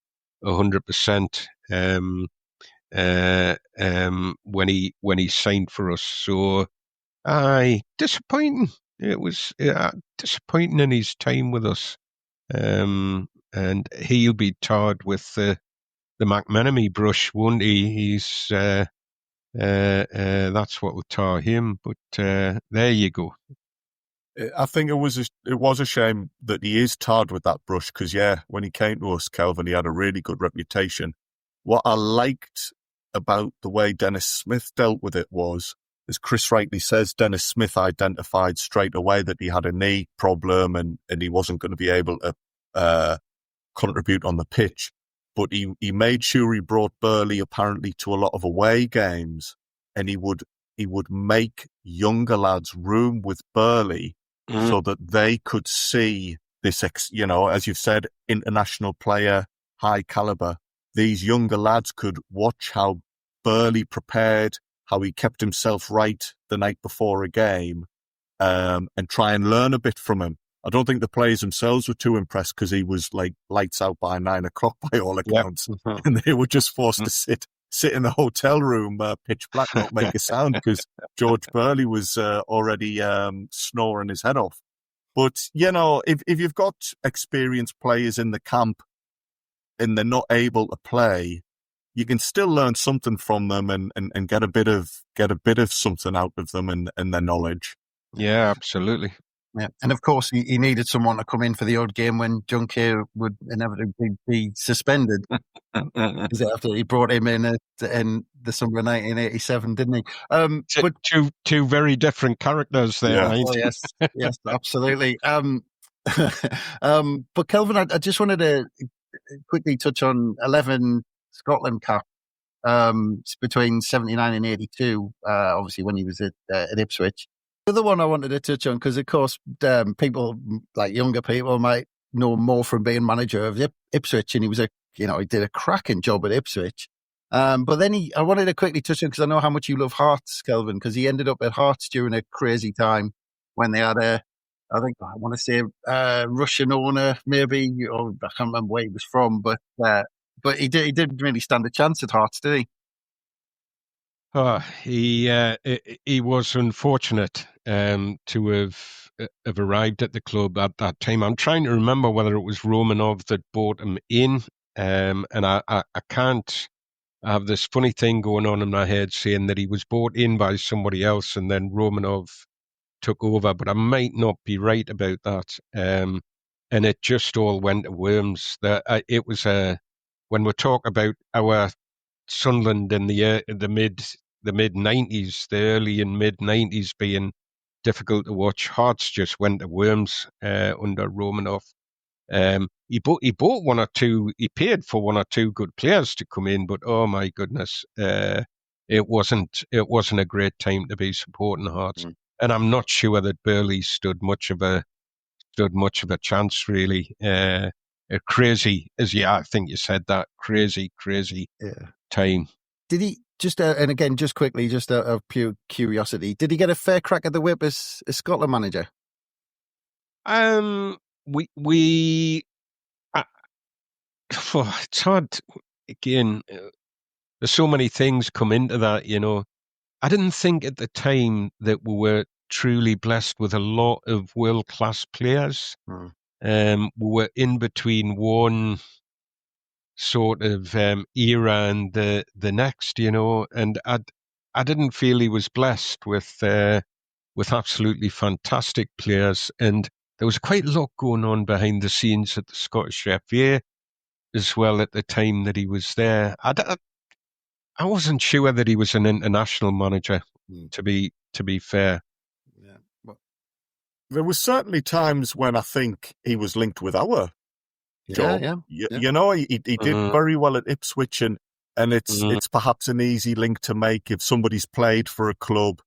100% when he signed for us. So, disappointing. It was disappointing in his time with us, and he'll be tarred with the McMenemy brush, won't he? He's that's what will tar him. But there you go. I think it was a shame that he is tarred with that brush because, when he came to us, Kelvin, he had a really good reputation. What I liked about the way Dennis Smith dealt with it was, as Chris rightly says, Dennis Smith identified straight away that he had a knee problem and he wasn't going to be able to contribute on the pitch. But he made sure he brought Burley apparently to a lot of away games, and he would make younger lads room with Burley so that they could see this, as you've said, international player, high caliber. These younger lads could watch how Burley prepared, how he kept himself right the night before a game, and try and learn a bit from him. I don't think the players themselves were too impressed because he was like lights out by 9 o'clock by all accounts. Yep. And they were just forced to sit in the hotel room, pitch black, not make a sound because George Burley was already snoring his head off. But, if you've got experienced players in the camp and they're not able to play, you can still learn something from them and get a bit of something out of them and their knowledge. Yeah, absolutely. Yeah, and of course he needed someone to come in for the odd game when John Colquhoun would inevitably be suspended. Because after he brought him in the summer of 1987, didn't he? But two very different characters there. Yeah. Oh, yes, absolutely. But Kelvin, I just wanted to quickly touch on 11 Scotland cap between 79 and 82. Obviously, when he was at Ipswich. The other one I wanted to touch on, because of course people like younger people might know more from being manager of Ipswich, and he was he did a cracking job at Ipswich. But then I wanted to quickly touch on, because I know how much you love Hearts, Kelvin, because he ended up at Hearts during a crazy time when they had I want to say Russian owner, maybe, or I can't remember where he was from, but he didn't really stand a chance at Hearts, did he? Oh, he was unfortunate to have arrived at the club at that time. I'm trying to remember whether it was Romanov that brought him in, and I can't. I have this funny thing going on in my head saying that he was brought in by somebody else and then Romanov took over, but I might not be right about that. And it just all went to worms. It was when we talk about our Sunderland in the mid 90s, the early and mid 90s being difficult to watch. Hearts just went to worms under Romanov. He bought one or two. He paid for one or two good players to come in, but oh my goodness, it wasn't a great time to be supporting Hearts. And I'm not sure that Burley stood much of a chance really. Crazy, I think you said that, crazy time. Did he just and again, just quickly, just out of pure curiosity, did he get a fair crack at the whip as Scotland manager? It's hard. Again, there's so many things come into that. I didn't think at the time that we were truly blessed with a lot of world-class players. We were in between one sort of era and the next, and I didn't feel he was blessed with absolutely fantastic players, and there was quite a lot going on behind the scenes at the Scottish FA as well at the time that he was there. I wasn't sure that he was an international manager, to be fair. Yeah. Well, there were certainly times when I think he was linked with our job. Yeah. He did very well at Ipswich, and it's perhaps an easy link to make if somebody's played for a club,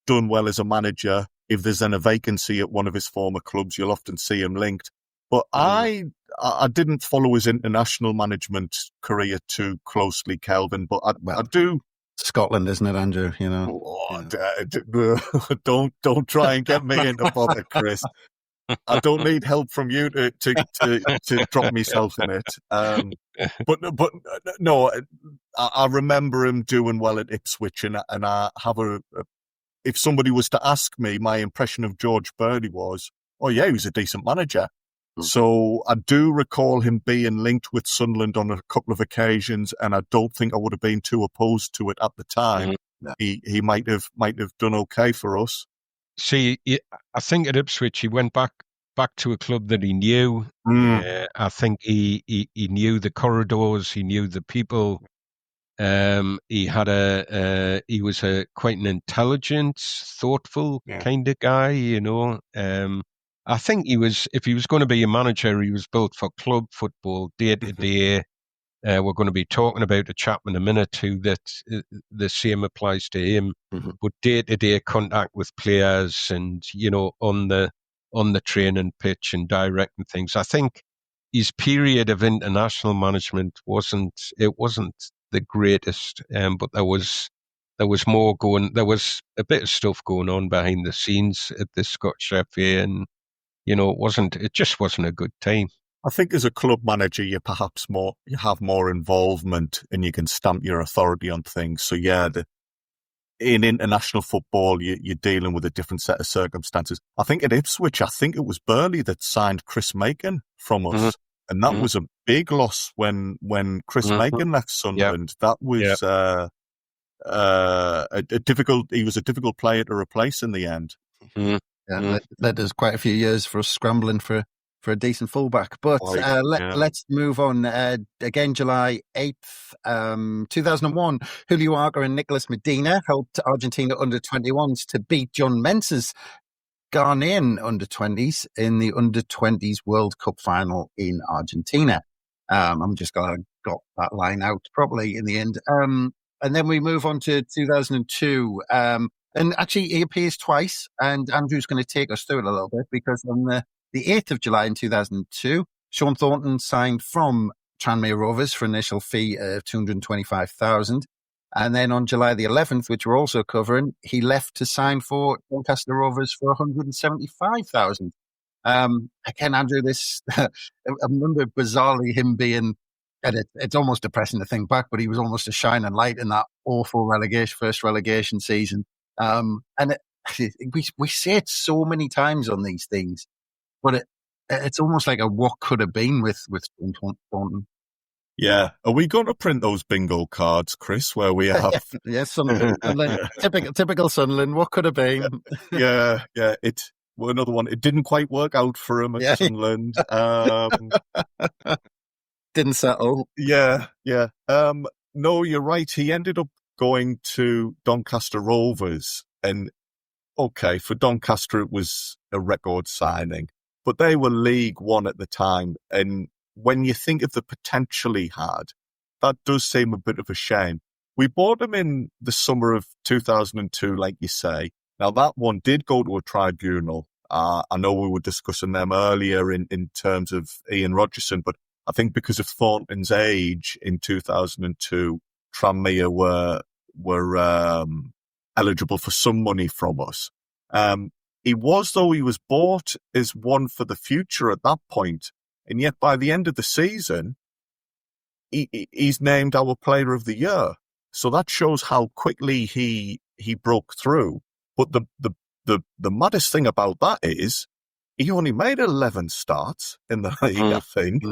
done well as a manager. If there's then a vacancy at one of his former clubs, you'll often see him linked. But I didn't follow his international management career too closely, Kelvin, but I do. Scotland, isn't it, Andrew? Don't try and get me into bother, Chris. I don't need help from you to drop myself in it. But no, I remember him doing well at Ipswich, and I have if somebody was to ask me, my impression of George Burley was, oh yeah, he was a decent manager. So I do recall him being linked with Sunderland on a couple of occasions, and I don't think I would have been too opposed to it at the time. He might have done okay for us. See, I think at Ipswich he went back to a club that he knew. I think he knew the corridors, he knew the people, He had he was quite an intelligent, thoughtful kind of guy, I think if he was going to be a manager, he was built for club football, day to day. We're going to be talking about the Chapman in a minute too, that the same applies to him. But day-to-day contact with players and, on the training pitch and directing things. I think his period of international management wasn't the greatest, but there was more going. There was a bit of stuff going on behind the scenes at the Scottish FA, and it just wasn't a good time. I think as a club manager, you have more involvement and you can stamp your authority on things. So in international football, you're dealing with a different set of circumstances. I think at Ipswich, it was Burley that signed Chris Macon from us. And that was a big loss when Chris Macon left Sunderland. That was he was a difficult player to replace in the end. Led us quite a few years for us scrambling for a decent fullback. But let's move on. Again, July 8th, 2001, Julio Arca and Nicolas Medina helped Argentina under-21s to beat John Mentz's Ghanaian under-20s in the under-20s World Cup final in Argentina. I'm just glad I got that line out properly in the end. And then we move on to 2002. And actually, he appears twice, and Andrew's going to take us through it a little bit, because on the 8th of July in 2002, Sean Thornton signed from Tranmere Rovers for an initial fee of $225,000. And then on July the 11th, which we're also covering, he left to sign for Doncaster Rovers for $175,000. Again, Andrew, I remember bizarrely him being, and it's almost depressing to think back, but he was almost a shining light in that awful first relegation season. And we say it so many times on these things, but it's almost like a what could have been with Thornton. Yeah. Are we going to print those bingo cards, Chris, where we have... Yes, Sunderland. Typical Sunderland. What could have been? Yeah. Another one. It didn't quite work out for him at Sunderland. Didn't settle. Yeah. No, you're right. He ended up going to Doncaster Rovers. And, okay, for Doncaster, it was a record signing. But they were League One at the time. And when you think of the potential he had, that does seem a bit of a shame. We bought him in the summer of 2002, like you say. Now, that one did go to a tribunal. I know we were discussing them earlier in terms of Ian Rogerson, but I think because of Thornton's age in 2002, Tranmere were eligible for some money from us. He was bought as one for the future at that point. And yet by the end of the season, he's named our player of the year. So that shows how quickly he broke through. But the maddest thing about that is he only made 11 starts in the league, I think.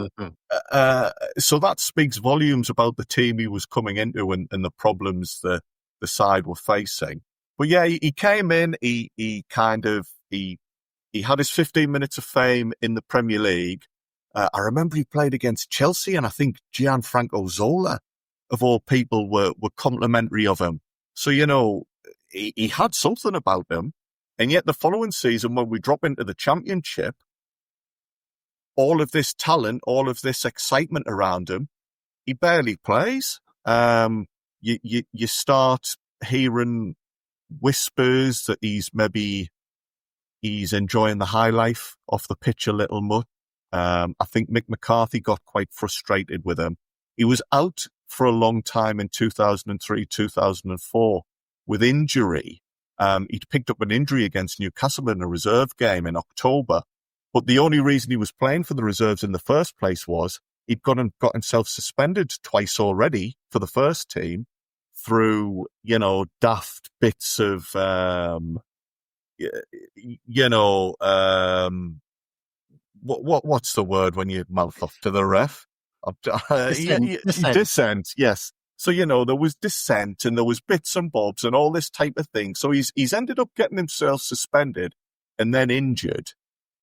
So that speaks volumes about the team he was coming into and the problems the side were facing. But yeah, he came in, he had his 15 minutes of fame in the Premier League. I remember he played against Chelsea, and I think Gianfranco Zola, of all people, were complimentary of him. So, he had something about him. And yet the following season, when we drop into the Championship, all of this talent, all of this excitement around him, he barely plays. You start hearing whispers that he's enjoying the high life off the pitch a little much. I think Mick McCarthy got quite frustrated with him. He was out for a long time in 2003, 2004 with injury. He'd picked up an injury against Newcastle in a reserve game in October. But the only reason he was playing for the reserves in the first place was he'd got himself suspended twice already for the first team through, daft bits of, what's the word when you mouth off to the ref? Dissent, yes. So, there was dissent and there was bits and bobs and all this type of thing. So he's ended up getting himself suspended and then injured.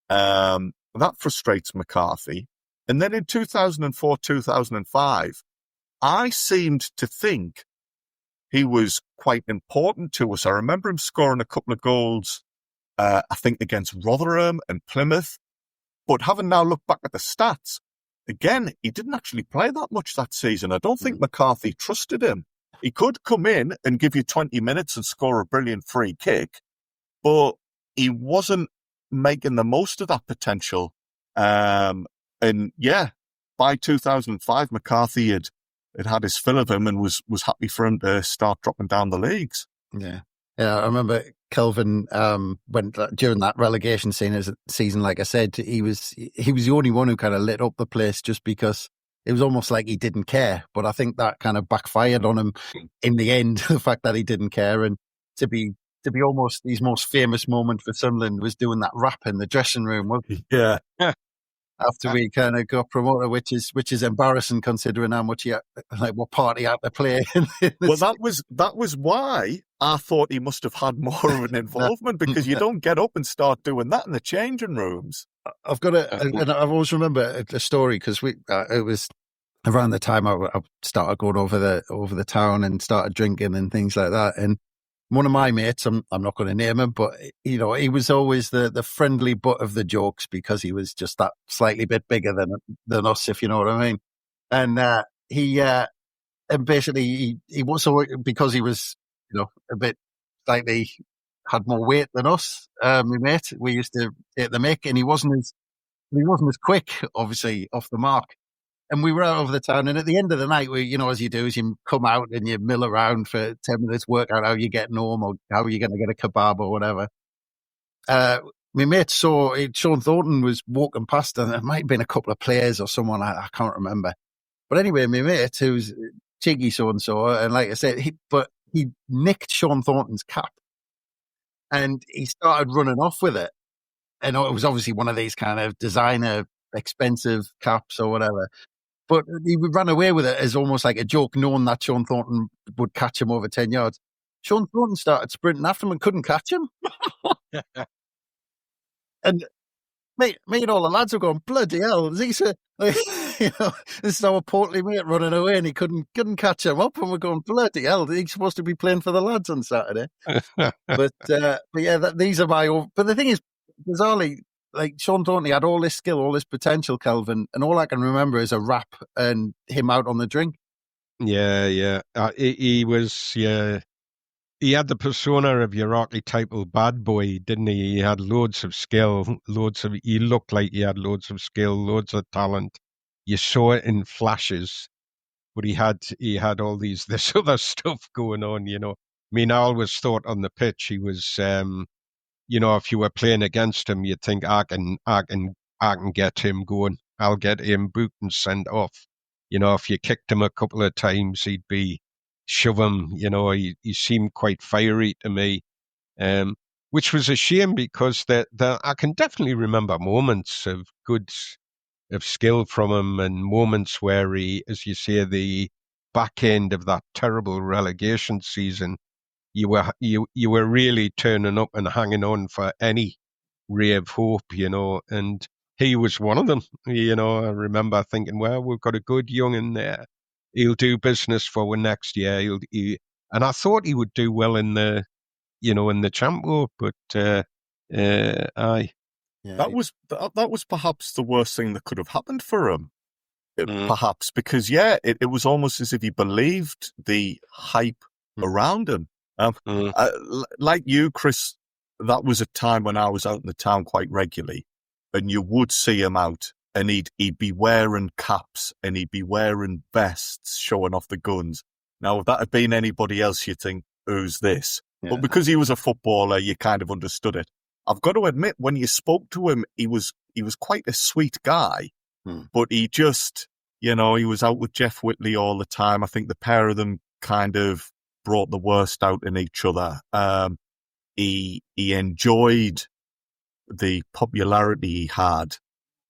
That frustrates McCarthy. And then in 2004, 2005, I seemed to think he was quite important to us. I remember him scoring a couple of goals, I think against Rotherham and Plymouth. But having now looked back at the stats, again, he didn't actually play that much that season. I don't think McCarthy trusted him. He could come in and give you 20 minutes and score a brilliant free kick, but he wasn't making the most of that potential. And yeah, by 2005, McCarthy had his fill of him and was happy for him to start dropping down the leagues. Yeah. Yeah, I remember Kelvin went during that relegation season, like I said, he was the only one who kind of lit up the place just because it was almost like he didn't care. But I think that kind of backfired on him in the end, the fact that he didn't care. And to be almost his most famous moment for Sunderland was doing that rap in the dressing room. Yeah. After we kind of got promoted, which is embarrassing considering how much what part he had to play. Well, that was why I thought he must have had more of an involvement, because you don't get up and start doing that in the changing rooms. I've got and I always remember a story because it was around the time I started going over the town and started drinking and things like that. And one of my mates, I'm not going to name him, but he was always the friendly butt of the jokes because he was just that slightly bit bigger than us, if you know what I mean. And and basically he was, so because he was a bit slightly had more weight than us, my mate, we used to take the mick, and he wasn't as quick, obviously, off the mark. And we were out over the town, and at the end of the night, as you do, is you come out and you mill around for 10 minutes, work out how you're getting home or how you're going to get a kebab or whatever. My mate saw Sean Thornton was walking past, and there might have been a couple of players or someone, I can't remember. But anyway, my mate, who's cheeky so-and-so, and like I said, he nicked Sean Thornton's cap, and he started running off with it. And it was obviously one of these kind of designer, expensive caps or whatever. But he ran away with it as almost like a joke, knowing that Sean Thornton would catch him over 10 yards. Sean Thornton started sprinting after him and couldn't catch him. And me and all the lads were going, bloody hell, this is our portly mate running away, and he couldn't catch him up. And we're going, bloody hell, he's supposed to be playing for the lads on Saturday. but yeah, these are my. But the thing is, bizarrely, like Sean Thornton had all this skill, all this potential, Kelvin, and all I can remember is a rap and him out on the drink. Yeah. He was, he had the persona of your archetypal bad boy, didn't he? He had loads of skill, he looked like he had loads of skill, loads of talent. You saw it in flashes, but he had all this other stuff going on, I mean, I always thought on the pitch he was, if you were playing against him, you'd think I can get him going. I'll get him booked and sent off. If you kicked him a couple of times, he'd be shove him. He seemed quite fiery to me, which was a shame because I can definitely remember moments of skill from him, and moments where he, as you say, the back end of that terrible relegation season, you were really turning up and hanging on for any ray of hope, and he was one of them. I remember thinking, well, we've got a good young in there. He'll do business for next year. And I thought he would do well in the Champo, but aye. Yeah. That was perhaps the worst thing that could have happened for him. Perhaps because it was almost as if he believed the hype around him. Like you, Chris, that was a time when I was out in the town quite regularly, and you would see him out, and he'd be wearing caps and he'd be wearing vests showing off the guns. Now, if that had been anybody else, you'd think, who's this? Yeah. But because he was a footballer, you kind of understood it. I've got to admit, when you spoke to him, he was quite a sweet guy, but he just, he was out with Jeff Whitley all the time. I think the pair of them kind of brought the worst out in each other. He enjoyed the popularity he had,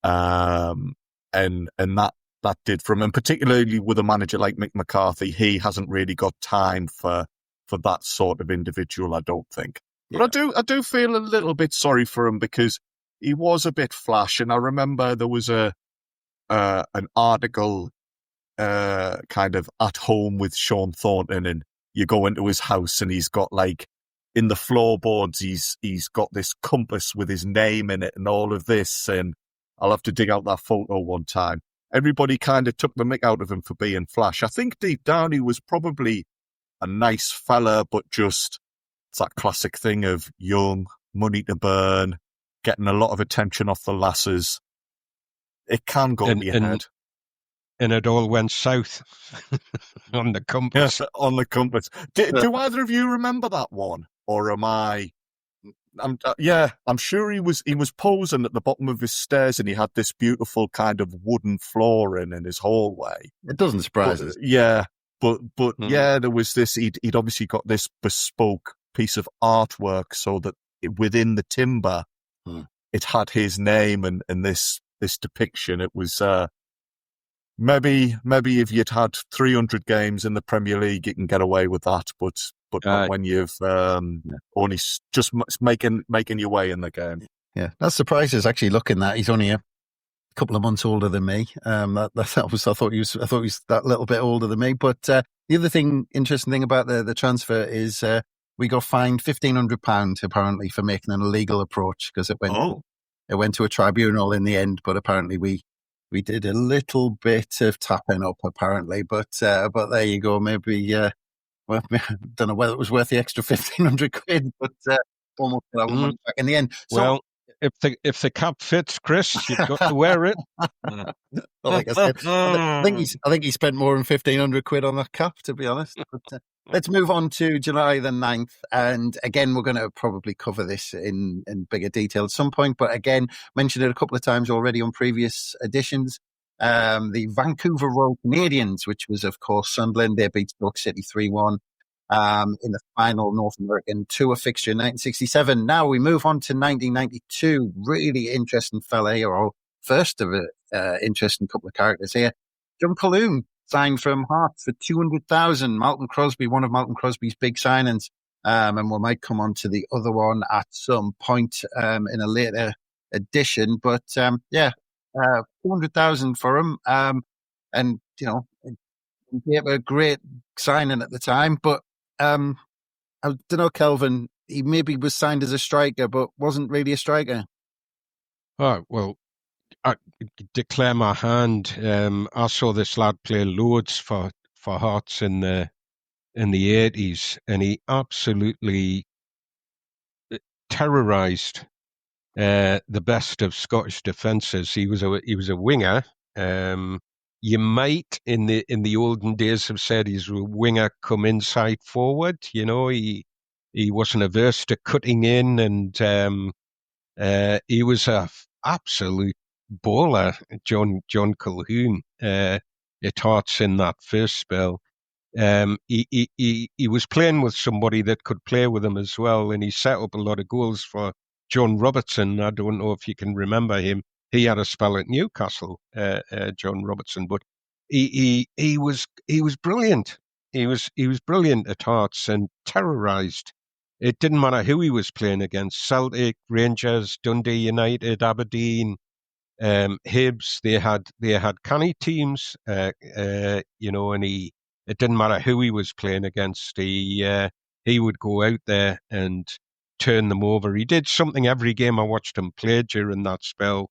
and that did for him. And particularly with a manager like Mick McCarthy, he hasn't really got time for that sort of individual, I don't think. Yeah. But I do feel a little bit sorry for him because he was a bit flash. And I remember there was an article kind of at home with Sean Thornton, and you go into his house and he's got like in the floorboards, he's got this compass with his name in it and all of this. And I'll have to dig out that photo one time. Everybody kind of took the mick out of him for being flash. I think deep down he was probably a nice fella, but just it's that classic thing of young, money to burn, getting a lot of attention off the lasses. It can go to your head. And it all went south on the compass. Yes, on the compass. Do either of you remember that one? Or am I... I'm sure he was posing at the bottom of his stairs and he had this beautiful kind of wooden flooring in his hallway. It doesn't surprise us. Yeah, but yeah, there was this, he'd obviously got this bespoke piece of artwork so that within the timber, it had his name and this depiction. It was, maybe if you'd had 300 games in the Premier League, you can get away with that, but not when you've only just making your way in the game. Yeah, that surprises actually. Looking that he's only a couple of months older than me. I thought he was that little bit older than me. But the other interesting thing about the transfer is we got fined £1,500 apparently for making an illegal approach because it went to a tribunal in the end. But apparently we did a little bit of tapping up apparently. But there you go. Maybe. Well, I don't know whether it was worth the extra £1,500, but almost got our money back in the end. So, well, if the cap fits, Chris, you've got to wear it. Well, like I said, I think he spent more than £1,500 on that cap, to be honest. But let's move on to July the 9th, and again, we're going to probably cover this in bigger detail at some point. But again, mentioned it a couple of times already on previous editions. The Vancouver Royal Canadians, which was, of course, Sunderland, they beat Stoke City 3-1 in the final North American Tour fixture in 1967. Now we move on to 1992. Really interesting fella here, or first of an interesting couple of characters here. John Colquhoun signed from Hearts for $200,000. Malcolm Crosby, one of Malcolm Crosby's big signings. And we might come on to the other one at some point in a later edition. But $200,000 for him, and he had a great signing at the time. But I don't know, Kelvin. He maybe was signed as a striker, but wasn't really a striker. Oh well, I declare my hand. I saw this lad play loads for Hearts in the 80s, and he absolutely terrorised the best of Scottish defences. He was a winger. You might in the olden days have said he's a winger come inside forward. He wasn't averse to cutting in, and he was a absolute baller. John Colquhoun at Hearts in that first spell. He was playing with somebody that could play with him as well, and he set up a lot of goals for John Robertson. I don't know if you can remember him. He had a spell at Newcastle, John Robertson, but he was brilliant. He was brilliant at Hearts and terrorised. It didn't matter who he was playing against: Celtic, Rangers, Dundee United, Aberdeen, Hibs. They had canny teams, and it didn't matter who he was playing against. He would go out there and turn them over. He did something every game I watched him play during that spell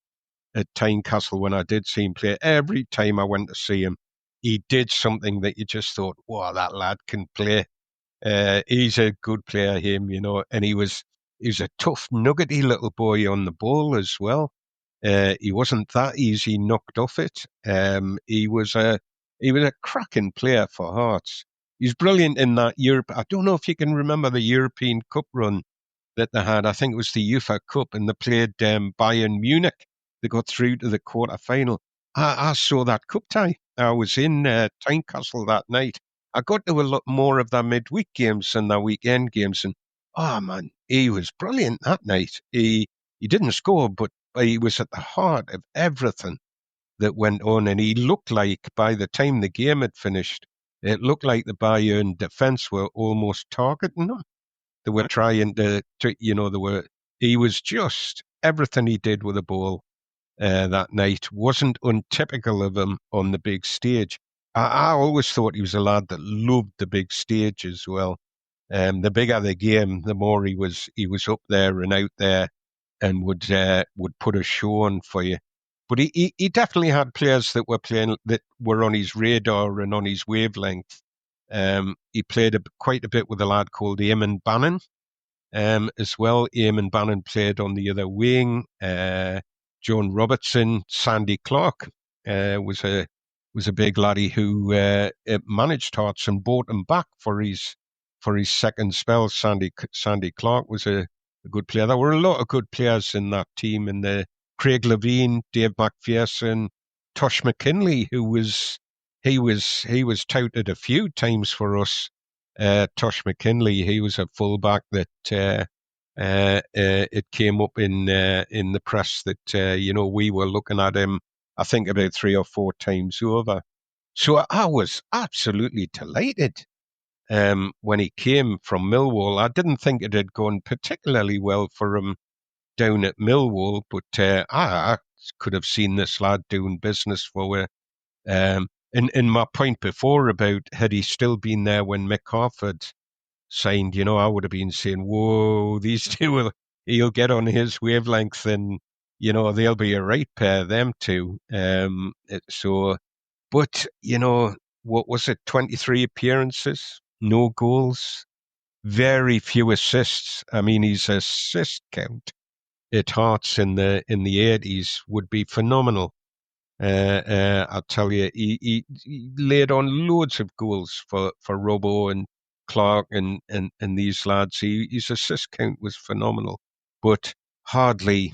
at Tynecastle. When I did see him play, every time I went to see him, he did something that you just thought, wow, that lad can play. He's a good player, him, and he was a tough, nuggety little boy on the ball as well. He wasn't that easy knocked off it. He was a cracking player for Hearts. He's brilliant in that Europe. I don't know if you can remember the European Cup run that they had. I think it was the UEFA Cup, and they played Bayern Munich. They got through to the quarter-final. I saw that cup tie. I was in Tynecastle that night. I got to a lot more of their midweek games than their weekend games, and oh man, he was brilliant that night. He didn't score, but he was at the heart of everything that went on, and he looked like, by the time the game had finished, it looked like the Bayern defence were almost targeting him. They were trying he was just, everything he did with the ball that night wasn't untypical of him on the big stage. I always thought he was a lad that loved the big stage as well. The bigger the game, the more he was up there and out there, and would put a show on for you. But he definitely had players that were on his radar and on his wavelength. He played quite a bit with a lad called Eamon Bannon, as well. Eamon Bannon played on the other wing. John Robertson, Sandy Clark was a big laddie who managed Hearts and bought him back for his second spell. Sandy Clark was a good player. There were a lot of good players in that team. And Craig Levine, Dave McPherson, Tosh McKinley, who was touted a few times for us. Tosh McKinley, he was a fullback that it came up in the press that we were looking at him, I think, about 3 or 4 times over. So I was absolutely delighted when he came from Millwall. I didn't think it had gone particularly well for him down at Millwall, but I could have seen this lad doing business for in my point before about had he still been there when Mick Harford signed, I would have been saying, whoa, these two he'll get on his wavelength and, they'll be a right pair, them two. But, what was it, 23 appearances, no goals, very few assists. I mean, his assist count at Hearts in the 80s would be phenomenal. I'll tell you, he laid on loads of goals for Robbo and Clark and these lads. His assist count was phenomenal, but hardly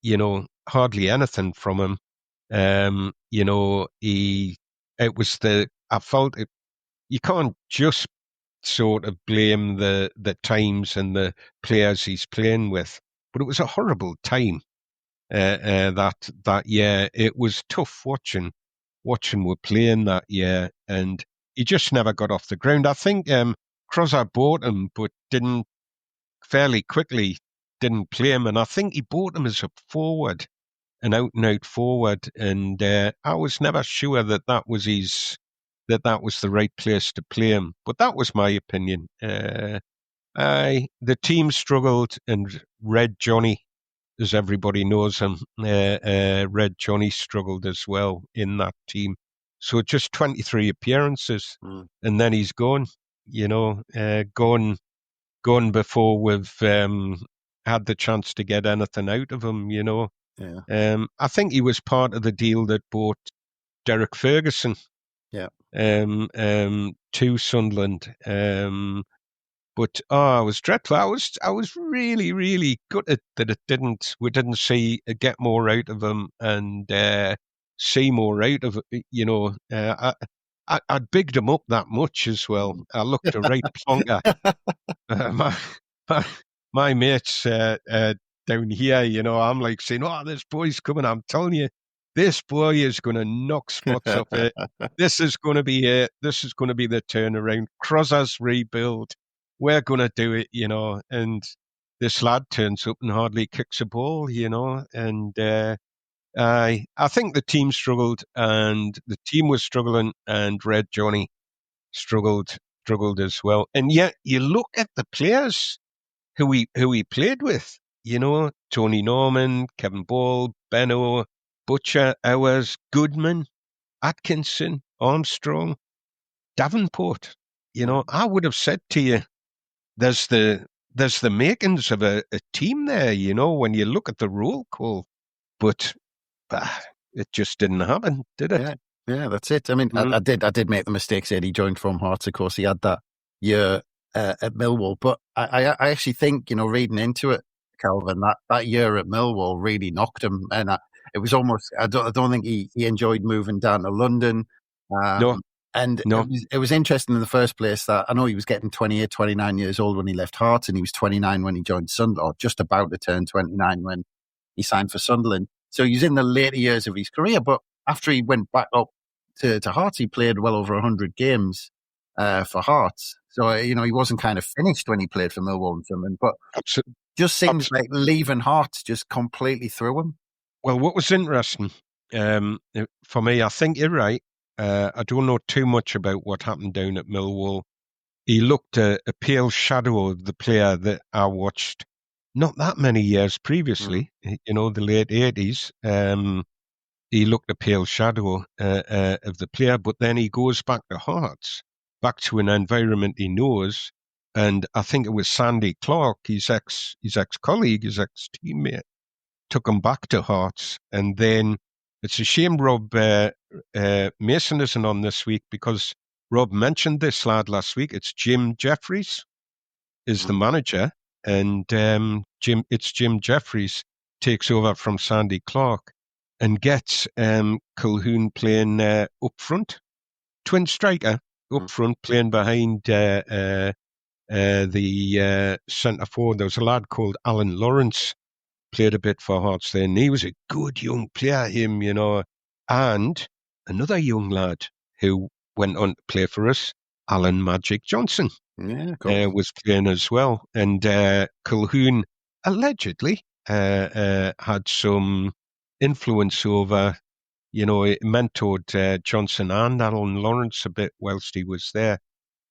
anything from him. I felt it. You can't just sort of blame the times and the players he's playing with, but it was a horrible time. That year, it was tough watching we're playing that year, and he just never got off the ground. I think Crozza bought him, but fairly quickly didn't play him, and I think he bought him as a forward, an out and out forward, and I was never sure that was the right place to play him. But that was my opinion. The team struggled, and Red Johnny, as everybody knows him, Red Johnny struggled as well in that team. So just 23 appearances, and then he's gone. Gone before we've had the chance to get anything out of him. Yeah. I think he was part of the deal that bought Derek Ferguson. Yeah. To Sunderland. But I was dreadful. I was really, really gutted that we didn't get more out of him and see more out of it. I'd bigged him up that much as well. I looked a right plonker. My mates down here, I'm like saying, "Oh, this boy's coming." I'm telling you, this boy is going to knock spots off it. This is going to be it. This is going to be the turnaround. Crozza's rebuild. We're going to do it, and this lad turns up and hardly kicks a ball, and I think the team struggled, and the team was struggling, and Red Johnny struggled as well. And yet you look at the players who he played with, Tony Norman, Kevin Ball, Benno, Butcher, Owers, Goodman, Atkinson, Armstrong, Davenport. I would have said to you, there's the makings of a team there, when you look at the roll call, but it just didn't happen, did it? Yeah, that's it. I mean, I did make the mistake saying he joined from Hearts. Of course, he had that year at Millwall, but I actually think, reading into it, Kelvin, that year at Millwall really knocked him, and it was almost. I don't think he enjoyed moving down to London. No. And it was interesting in the first place that I know he was getting 28, 29 years old when he left Hearts, and he was 29 when he joined Sunderland, or just about to turn 29 when he signed for Sunderland. So he was in the later years of his career, but after he went back up to Hearts, he played well over 100 games for Hearts. So, he wasn't kind of finished when he played for Millwall and Sunderland, but just seems like leaving Hearts just completely threw him. Well, what was interesting for me, I think you're right. I don't know too much about what happened down at Millwall. He looked a pale shadow of the player that I watched not that many years previously, the late 80s. He looked a pale shadow of the player, but then he goes back to Hearts, back to an environment he knows. And I think it was Sandy Clark, his ex-colleague, his ex-teammate, took him back to Hearts. And then it's a shame Rob Mason isn't on this week, because Rob mentioned this lad last week. It's Jim Jeffries is the manager, and Jim Jeffries takes over from Sandy Clark and gets Colquhoun playing up front, twin striker up front, playing behind the centre forward. There was a lad called Alan Lawrence, played a bit for Hearts then. He was a good young player, him, and another young lad who went on to play for us, Alan Magic Johnson, was playing as well. And Colquhoun allegedly had some influence over, mentored Johnson and Alan Lawrence a bit whilst he was there.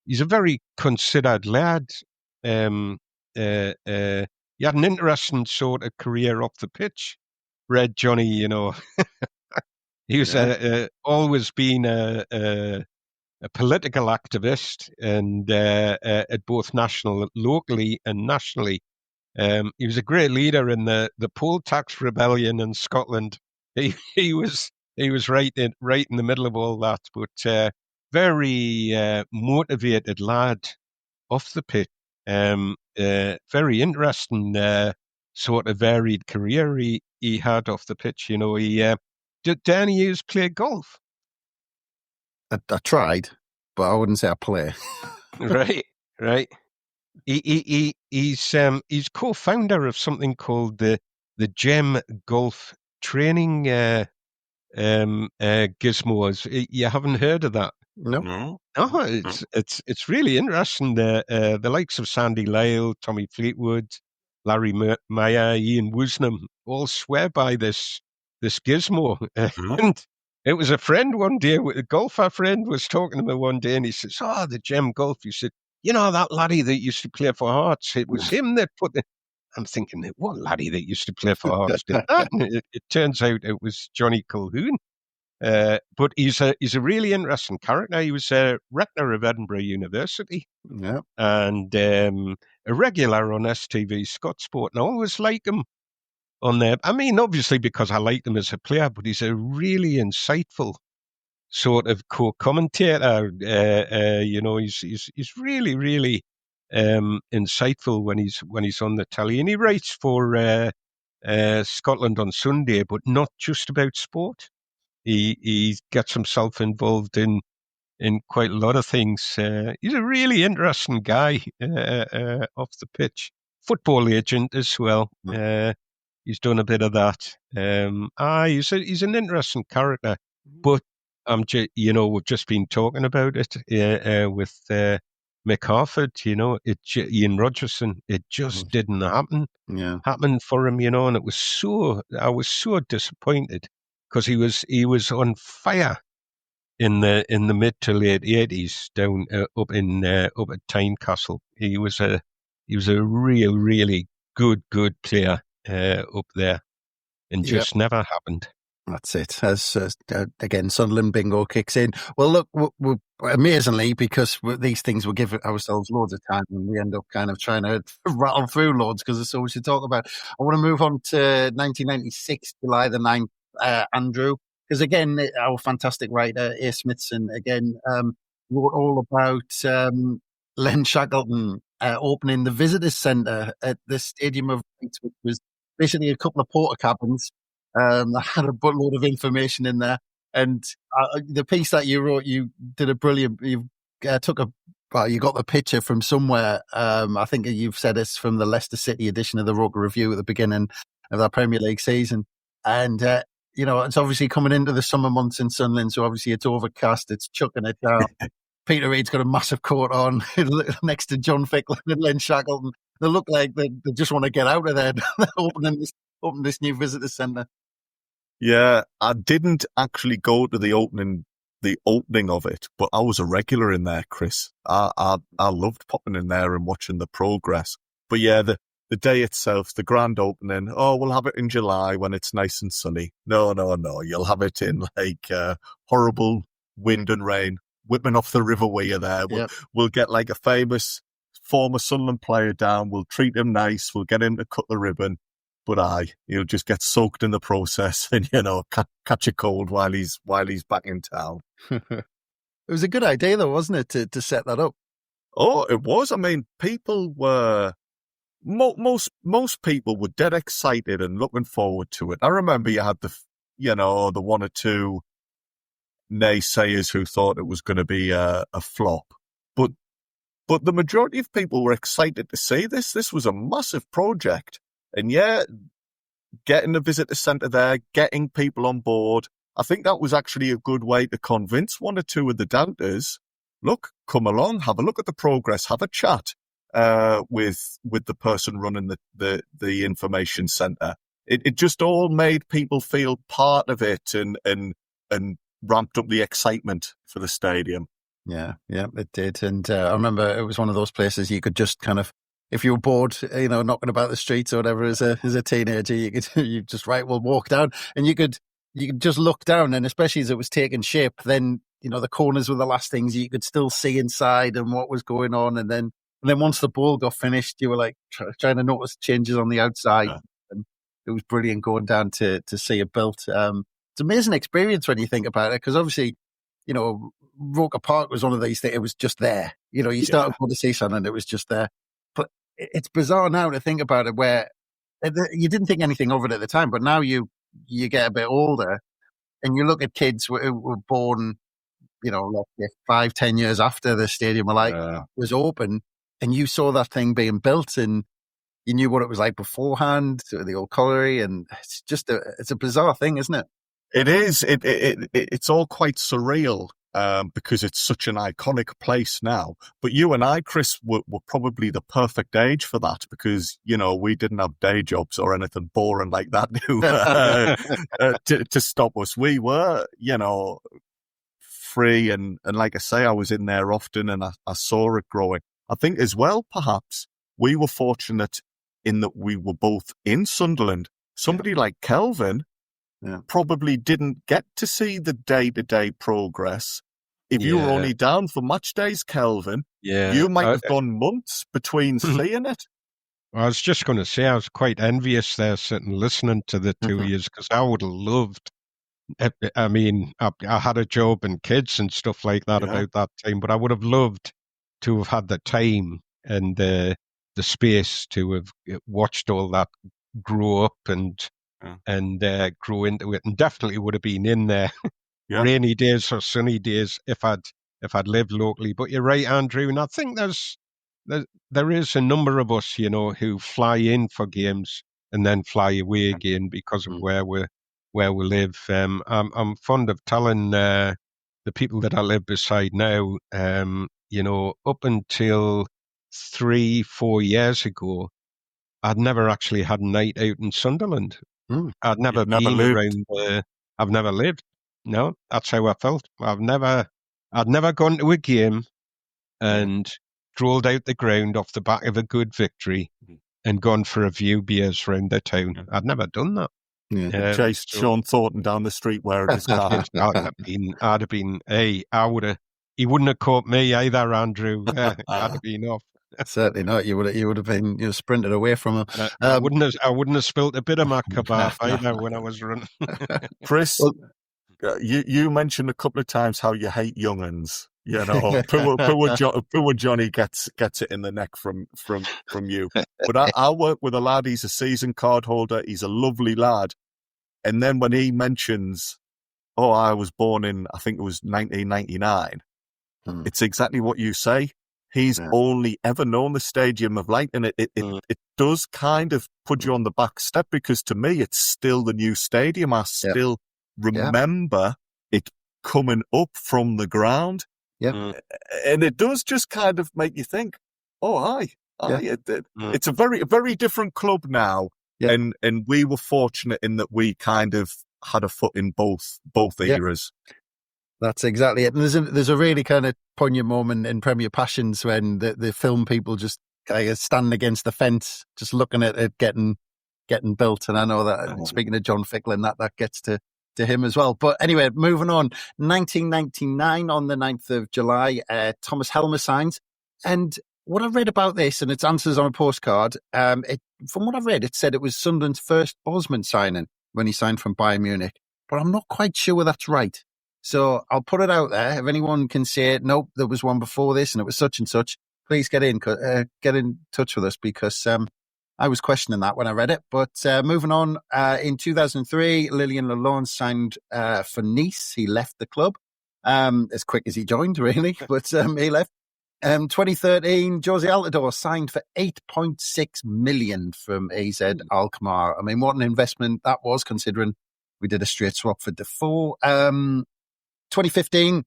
He's a very considered lad. He had an interesting sort of career off the pitch. Red Johnny, he was always been a political activist, and at both locally and nationally. He was a great leader in the poll tax rebellion in Scotland. He was right in the middle of all that, but very motivated lad off the pitch. Very interesting sort of varied career he had off the pitch. He did Danny Hughes play golf? I tried, but I wouldn't say I play. Right. He's co-founder of something called the Gem Golf Training Gizmos. You haven't heard of that? No. Oh, it's really interesting. The likes of Sandy Lyle, Tommy Fleetwood, Larry Meyer, Ian Woosnam all swear by this gizmo. And it was a friend one day, a golfer friend was talking to me one day, and he says, the Gem Golf. He said, that laddie that used to play for Hearts, it was him that put the... I'm thinking, what laddie that used to play for Hearts did that? And it turns out it was Johnny Colquhoun. But he's a really interesting character. He was a rector of Edinburgh University, and a regular on STV Scott Sport. And I always like him on there. I mean, obviously because I liked him as a player, but he's a really insightful sort of co-commentator. He's really, really insightful when he's on the telly, and he writes for Scotland on Sunday, but not just about sport. He gets himself involved in quite a lot of things. He's a really interesting guy off the pitch. Football agent as well. He's done a bit of that. He's an interesting character. But we've just been talking about it with Mick Harford. Ian Rogerson. It just didn't happen. Happen for him. And I was so disappointed, because he was on fire in the mid to late 80s down up at Tynecastle. He was a really good player up there, and just never happened. That's it. As again, Sunderland bingo kicks in. Well, look, we're amazingly, because these things we give ourselves loads of time, and we end up kind of trying to rattle through loads because there's so much to talk about. I want to move on to 1996, July the 9th, Andrew, because again, our fantastic writer, A. Smithson, again, wrote all about Len Shackleton opening the visitors' centre at the Stadium of Light, which was basically a couple of porta cabins. I had a buttload of information in there, and the piece that you wrote, you did a brilliant. You got the picture from somewhere. I think you've said it's from the Leicester City edition of the Roker Review at the beginning of that Premier League season, and it's obviously coming into the summer months in Sunderland, so obviously it's overcast, it's chucking it down. Peter Reid's got a massive coat on next to John Ficklin and Len Shackleton. They look like they just want to get out of there. opening this new visitor centre. Yeah, I didn't actually go to the opening the opening of it, but I was a regular in there, Chris. I loved popping in there and watching the progress. But yeah, the day itself, the grand opening, we'll have it in July when it's nice and sunny. No. You'll have it in like horrible wind and rain, whipping off the River Wear there. We'll get like a famous former Sunderland player down. We'll treat him nice. We'll get him to cut the ribbon. But he'll just get soaked in the process and, catch a cold while he's back in town. It was a good idea, though, wasn't it, to set that up? Oh, it was. I mean, people were... Most people were dead excited and looking forward to it. I remember you had the one or two naysayers who thought it was going to be a flop. But the majority of people were excited to see this. This was a massive project. And yeah, getting the visitor centre there, getting people on board, I think that was actually a good way to convince one or two of the doubters, look, come along, have a look at the progress, have a chat with the person running the information centre. It just all made people feel part of it and ramped up the excitement for the stadium. Yeah, it did. And I remember it was one of those places you could just kind of, if you were bored, knocking about the streets or whatever as a teenager, you just we'll walk down, and you could just look down, and especially as it was taking shape, then the corners were the last things you could still see inside and what was going on, and then once the ball got finished, you were like trying to notice changes on the outside, and it was brilliant going down to see it built. It's an amazing experience when you think about it, because obviously, Roker Park was one of these things. It was just there. You started going to see something, and it was just there. But it's bizarre now to think about it, where you didn't think anything of it at the time, but now you get a bit older and you look at kids who were born, like 5-10 years after the stadium was open, and you saw that thing being built, and you knew what it was like beforehand, the old colliery, and it's just it's a bizarre thing, isn't it? It is. It's all quite surreal. Because it's such an iconic place now. But you and I, Chris, were probably the perfect age for that, because, we didn't have day jobs or anything boring like that to stop us. We were, free. And like I say, I was in there often, and I saw it growing. I think as well, perhaps, we were fortunate in that we were both in Sunderland. Somebody like Kelvin probably didn't get to see the day-to-day progress. If you were only down for match days, Kelvin, you might have gone months between seeing it. I was just going to say, I was quite envious there sitting listening to the 2 years, because I would have loved, I mean, I had a job and kids and stuff like that about that time, but I would have loved to have had the time and the space to have watched all that grow up and grow into it, and definitely would have been in there. Rainy days or sunny days if I'd lived locally. But you're right, Andrew, and I think there is a number of us, who fly in for games and then fly away again because of where we live. I'm fond of telling the people that I live beside now, up until 3-4 years ago, I'd never actually had a night out in Sunderland. I'd never been around. I've never lived. No, that's how I felt. I'd never gone to a game and strolled out the ground off the back of a good victory and gone for a few beers round the town. I'd never done that. Chased Sean Thornton down the street wearing his car. I'd have been, he wouldn't have caught me either, Andrew. I'd have been off. Certainly not. You would have been sprinted away from him. I wouldn't have spilt a bit of my kebab either when I was running. Chris, you mentioned a couple of times how you hate young'uns. Poor Johnny gets it in the neck from you. But I work with a lad. He's a season card holder. He's a lovely lad. And then when he mentions, I was born in, I think it was 1999. It's exactly what you say. He's only ever known the Stadium of Light, and it does kind of put you on the back step, because to me it's still the new stadium. I still remember it coming up from the ground. And it does just kind of make you think, it's a very, very different club now. And we were fortunate in that we kind of had a foot in both eras. That's exactly it. And there's a really kind of poignant moment in Premier Passions when the film people just kind of stand against the fence, just looking at it getting built. And I know that speaking of John Ficklin, that gets to him as well. But anyway, moving on, 1999 on the 9th of July, Thomas Helmer signs. And what I read about this, and its answers on a postcard, from what I've read, it said it was Sunderland's first Bosman signing when he signed from Bayern Munich. But I'm not quite sure whether that's right. So I'll put it out there. If anyone can say, nope, there was one before this and it was such and such, please get in touch with us, because I was questioning that when I read it. But moving on, in 2003, Lilian Lalonde signed for Nice. He left the club as quick as he joined, really, but he left. 2013, Jose Altidore signed for 8.6 million from AZ Alkmaar. I mean, what an investment that was, considering we did a straight swap for Defoe. 2015,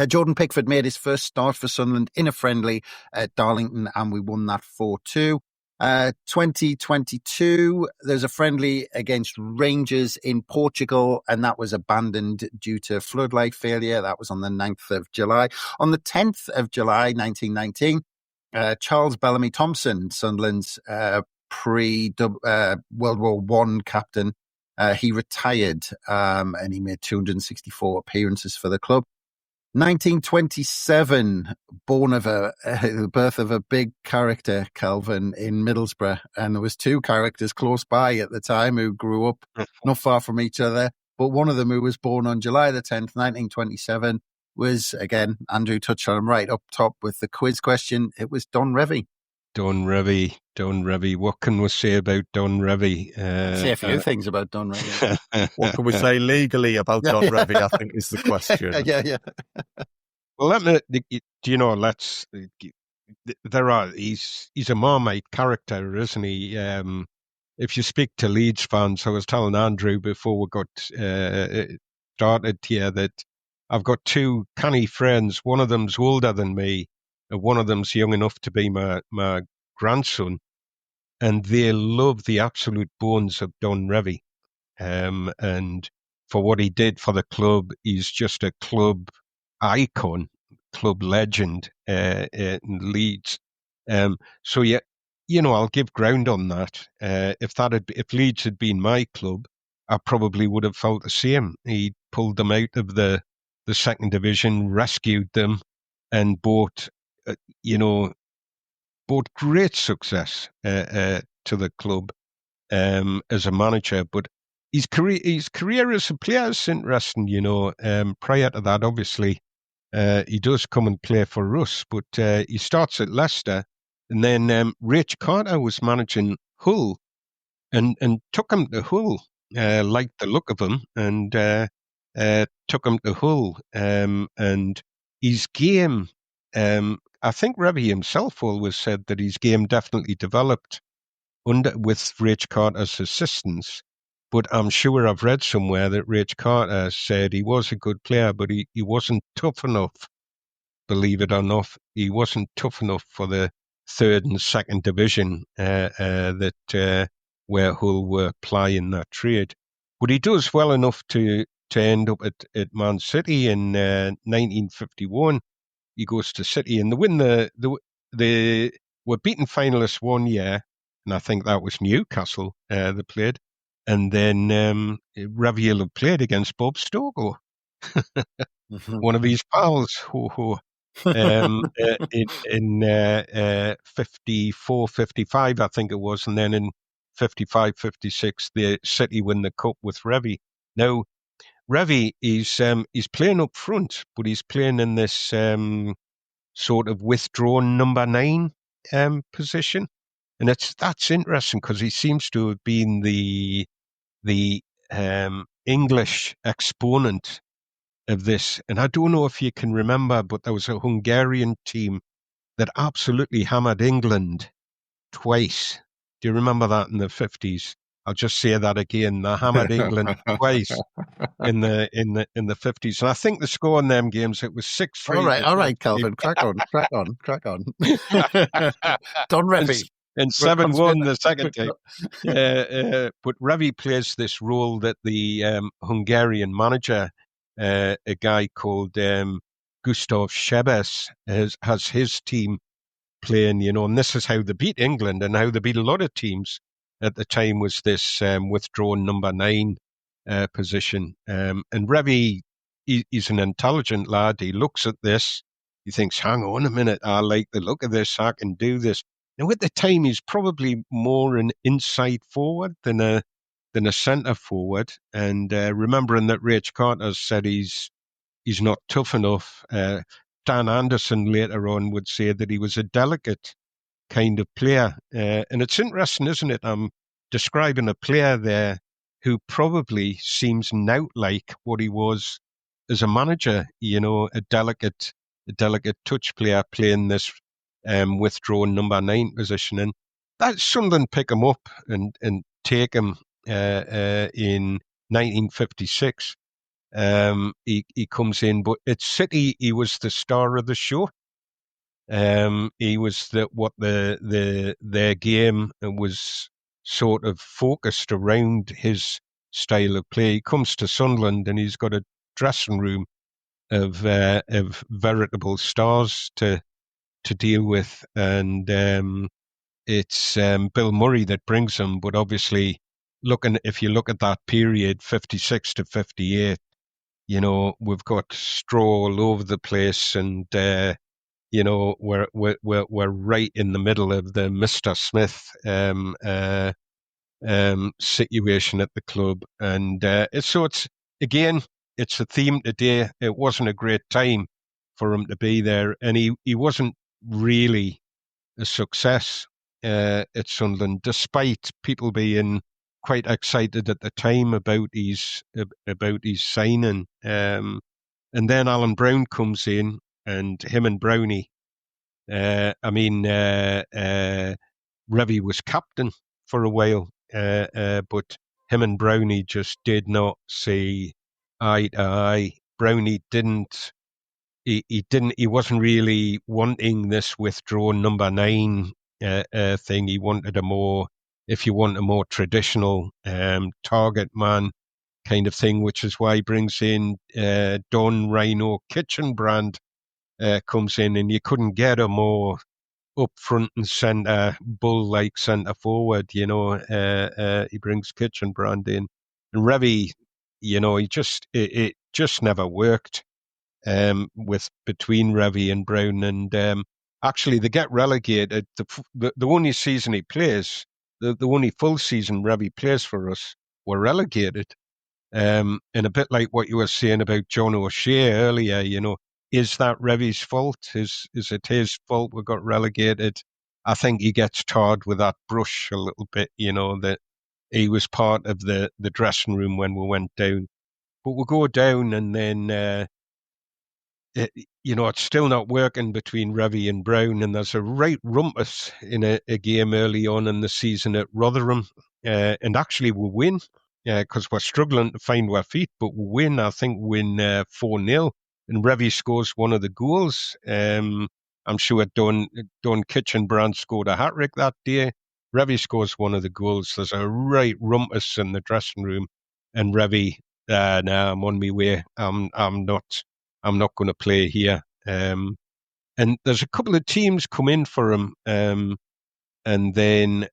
Jordan Pickford made his first start for Sunderland in a friendly at Darlington, and we won that 4-2. 2022, there's a friendly against Rangers in Portugal, and that was abandoned due to floodlight failure. That was on the 9th of July. On the 10th of July, 1919, Charles Bellamy Thompson, Sunderland's pre-World War I captain, he retired, and he made 264 appearances for the club. 1927, born of the birth of a big character, Kelvin, in Middlesbrough. And there was two characters close by at the time who grew up not far from each other. But one of them, who was born on July the 10th, 1927, was, again, Andrew touched on him right up top with the quiz question. It was Don Revie. Don Revie. What can we say about Don Revie? Say a few things about Don Revie. What can we say legally about Don Revie, I think, is the question. Yeah. Well, he's a Marmite character, isn't he? If you speak to Leeds fans, I was telling Andrew before we got started here that I've got two canny friends. One of them's older than me, and one of them's young enough to be my grandson, and they love the absolute bones of Don Revie. And for what he did for the club, he's just a club icon, club legend in Leeds. So yeah, I'll give ground on that. If Leeds had been my club, I probably would have felt the same. He pulled them out of the second division, rescued them, and brought great success to the club as a manager. But his career as a player is interesting. Prior to that, obviously, he does come and play for us, but he starts at Leicester, and then Rach Carter was managing Hull, and took him to Hull. Liked the look of him, and took him to Hull. And his game, I think Revie himself always said that his game definitely developed with Rach Carter's assistance. But I'm sure I've read somewhere that Rach Carter said he was a good player, but he wasn't tough enough. Believe it or not, he wasn't tough enough for the third and second division where Hull were plying that trade. But he does well enough to end up at Man City in 1951. He goes to City and they win they were beaten finalists one year, and I think that was Newcastle they played. And then Revie will have played against Bob Stokoe, one of his pals, in 54, 55, I think it was. And then in 55, 56, the City win the cup with Revie. Now, Revie is playing up front, but he's playing in this sort of withdrawn number 9 position. And that's interesting because he seems to have been the English exponent of this. And I don't know if you can remember, but there was a Hungarian team that absolutely hammered England twice. Do you remember that in the 50s? I'll just say that again. They hammered England twice in the 50s. And I think the score in them games, it was 6-3. All right, Kelvin, crack on. Don Revie. And 7-1 the second game. But Revie plays this role that the Hungarian manager a guy called Gustav Schebes has his team playing, and this is how they beat England and how they beat a lot of teams at the time, was this withdrawn number 9 position. And Revie, he's an intelligent lad. He looks at this, he thinks, hang on a minute, I like the look of this, I can do this. Now, at the time, he's probably more an inside forward than a centre forward. And remembering that Rach Carter said he's not tough enough, Dan Anderson later on would say that he was a delicate kind of player. And it's interesting, isn't it? I'm describing a player there who probably seems now like what he was as a manager, a delicate touch player playing this withdrawn number 9 position. And that Sunderland pick him up and take him in 1956. He comes in, but at City he was the star of the show. He was their game was sort of focused around his style of play. He comes to Sunderland and he's got a dressing room of veritable stars to deal with, and it's Bill Murray that brings him. But obviously, if you look at that period, 56 to 58, we've got straw all over the place, and we're right in the middle of the Mr. Smith situation at the club, and it's a theme today. It wasn't a great time for him to be there, and he wasn't really a success at Sunderland, despite people being quite excited at the time about his signing. And then Alan Brown comes in, and him and Brownie. Revie was captain for a while, but him and Brownie just did not see eye to eye. Brownie didn't. He wasn't really wanting this withdrawn number 9 thing. He wanted a more traditional target man kind of thing, which is why he brings in Don Rhino Kitchenbrand comes in, and you couldn't get a more up front and centre bull-like centre forward. He brings Kitchenbrand in, and Revie, it just never worked between Revie and Brown, and actually they get relegated. The only season he plays, the only full season Revie plays for us, we're relegated. And a bit like what you were saying about John O'Shea earlier, is that Revie's fault? Is it his fault we got relegated? I think he gets tarred with that brush a little bit, that he was part of the dressing room when we went down. But we'll go down, and then it's still not working between Revie and Brown, and there's a right rumpus in a game early on in the season at Rotherham, and actually we win, because we're struggling to find our feet, but we win. I think win 4-0, and Revie scores one of the goals. I'm sure Don Kitchenbrand scored a hat-trick that day. Revie scores one of the goals. There's a right rumpus in the dressing room, and Revie, nah, I'm on my way. I'm not going to play here. And there's a couple of teams come in for him, and then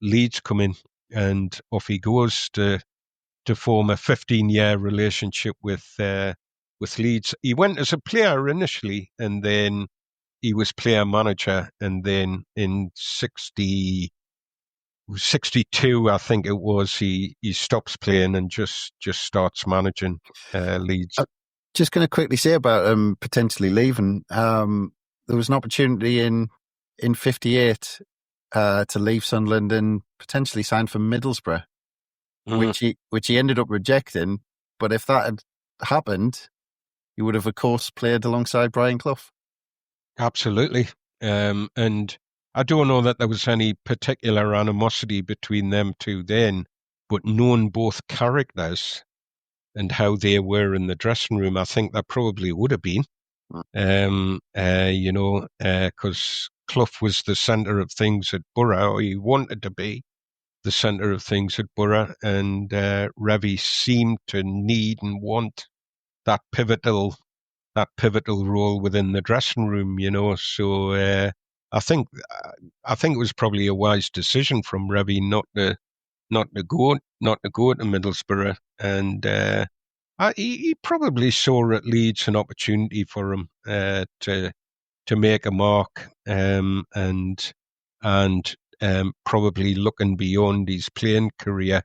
Leeds come in, and off he goes to form a 15-year relationship with Leeds. He went as a player initially, and then he was player manager, and then in 62, I think it was, he stops playing and just starts managing Leeds. Just going to quickly say about potentially leaving. There was an opportunity in 58 to leave Sunderland and potentially sign for Middlesbrough, which he ended up rejecting. But if that had happened, he would have, of course, played alongside Brian Clough. Absolutely. And I don't know that there was any particular animosity between them two then, but knowing both characters and how they were in the dressing room, I think there probably would have been. Because Clough was the centre of things at Borough, or he wanted to be the centre of things at Borough, and Revie seemed to need and want that pivotal role within the dressing room, So I think it was probably a wise decision from Revie not to go to Middlesbrough, and he probably saw at Leeds an opportunity for him to make a mark, and probably looking beyond his playing career.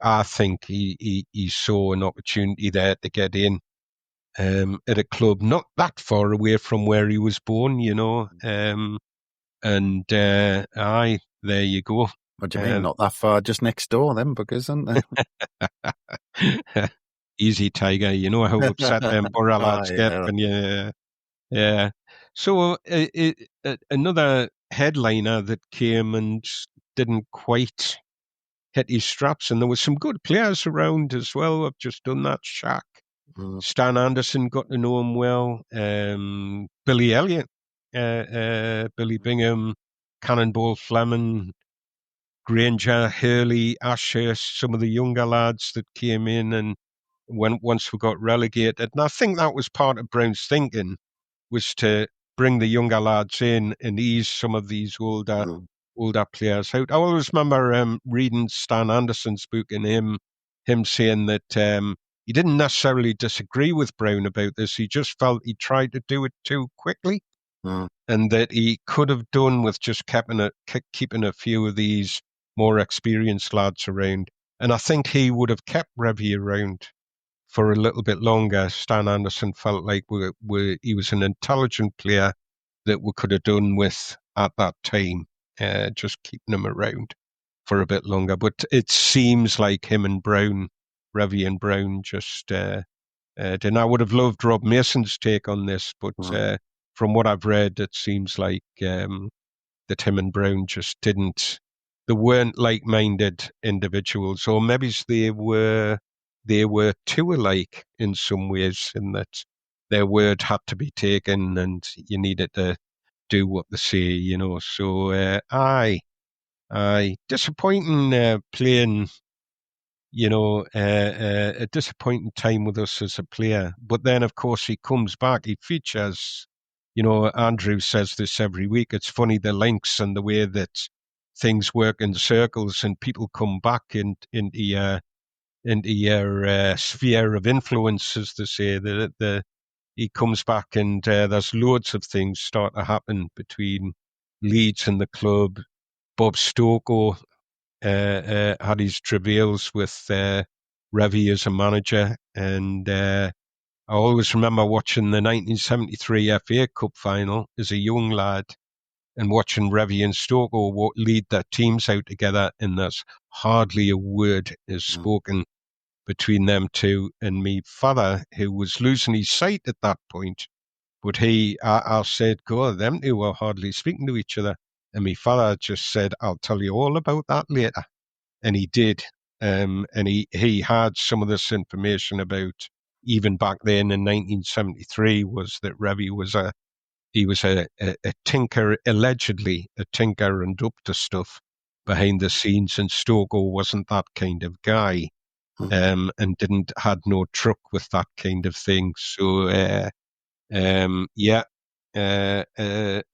I think he saw an opportunity there to get in at a club not that far away from where he was born, and there you go. What do you mean, not that far? Just next door, them buggers, aren't they? Easy, Tiger. You know how upset them Borough lads get when you... Yeah. So another headliner that came and didn't quite hit his straps, and there were some good players around as well. I've just done that. Shaq. Stan Anderson, got to know him well. Billy Elliott, Billy Bingham, Cannonball Fleming, Granger, Hurley, Ashurst, some of the younger lads that came in and once we got relegated. And I think that was part of Brown's thinking, was to bring the younger lads in and ease some of these older players out. I always remember reading Stan Anderson's book and him saying that he didn't necessarily disagree with Brown about this. He just felt he tried to do it too quickly, and that he could have done with just keeping a few of these more experienced lads around. And I think he would have kept Revie around for a little bit longer. Stan Anderson felt like he was an intelligent player that we could have done with at that time, just keeping him around for a bit longer. But it seems like him and Brown, Revie and Brown, just didn't. I would have loved Rob Mason's take on this, but from what I've read, it seems like that him and Brown just didn't. They weren't like-minded individuals, or maybe they were too alike in some ways, in that their word had to be taken and you needed to do what they say, So, disappointing playing, a disappointing time with us as a player. But then, of course, he comes back, he features, Andrew says this every week. It's funny, the links and the way that things work in circles, and people come back into your sphere of influence, as they say. He comes back and there's loads of things start to happen between Leeds and the club. Bob Stokoe had his travails with Revie as a manager, and I always remember watching the 1973 FA Cup final as a young lad, and watching Revie and Stokoe lead their teams out together, and there's hardly a word is spoken between them two. And me father, who was losing his sight at that point, but I said, God, them two were hardly speaking to each other. And my father just said, I'll tell you all about that later. And he did. And he had some of this information about, even back then in 1973, was that Revie was a tinker, allegedly a tinker and up to stuff behind the scenes, and Stokoe wasn't that kind of guy, and had no truck with that kind of thing. So, a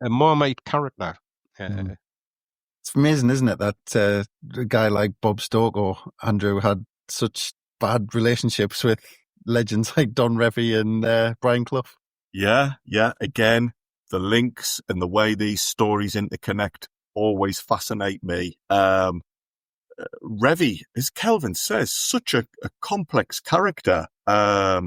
Marmite character. It's amazing, isn't it, that a guy like Bob Stokoe, Andrew, had such bad relationships with legends like Don Revie and Brian Clough. Yeah. Again, the links and the way these stories interconnect always fascinate me. Revie, as Kelvin says, such a complex character. I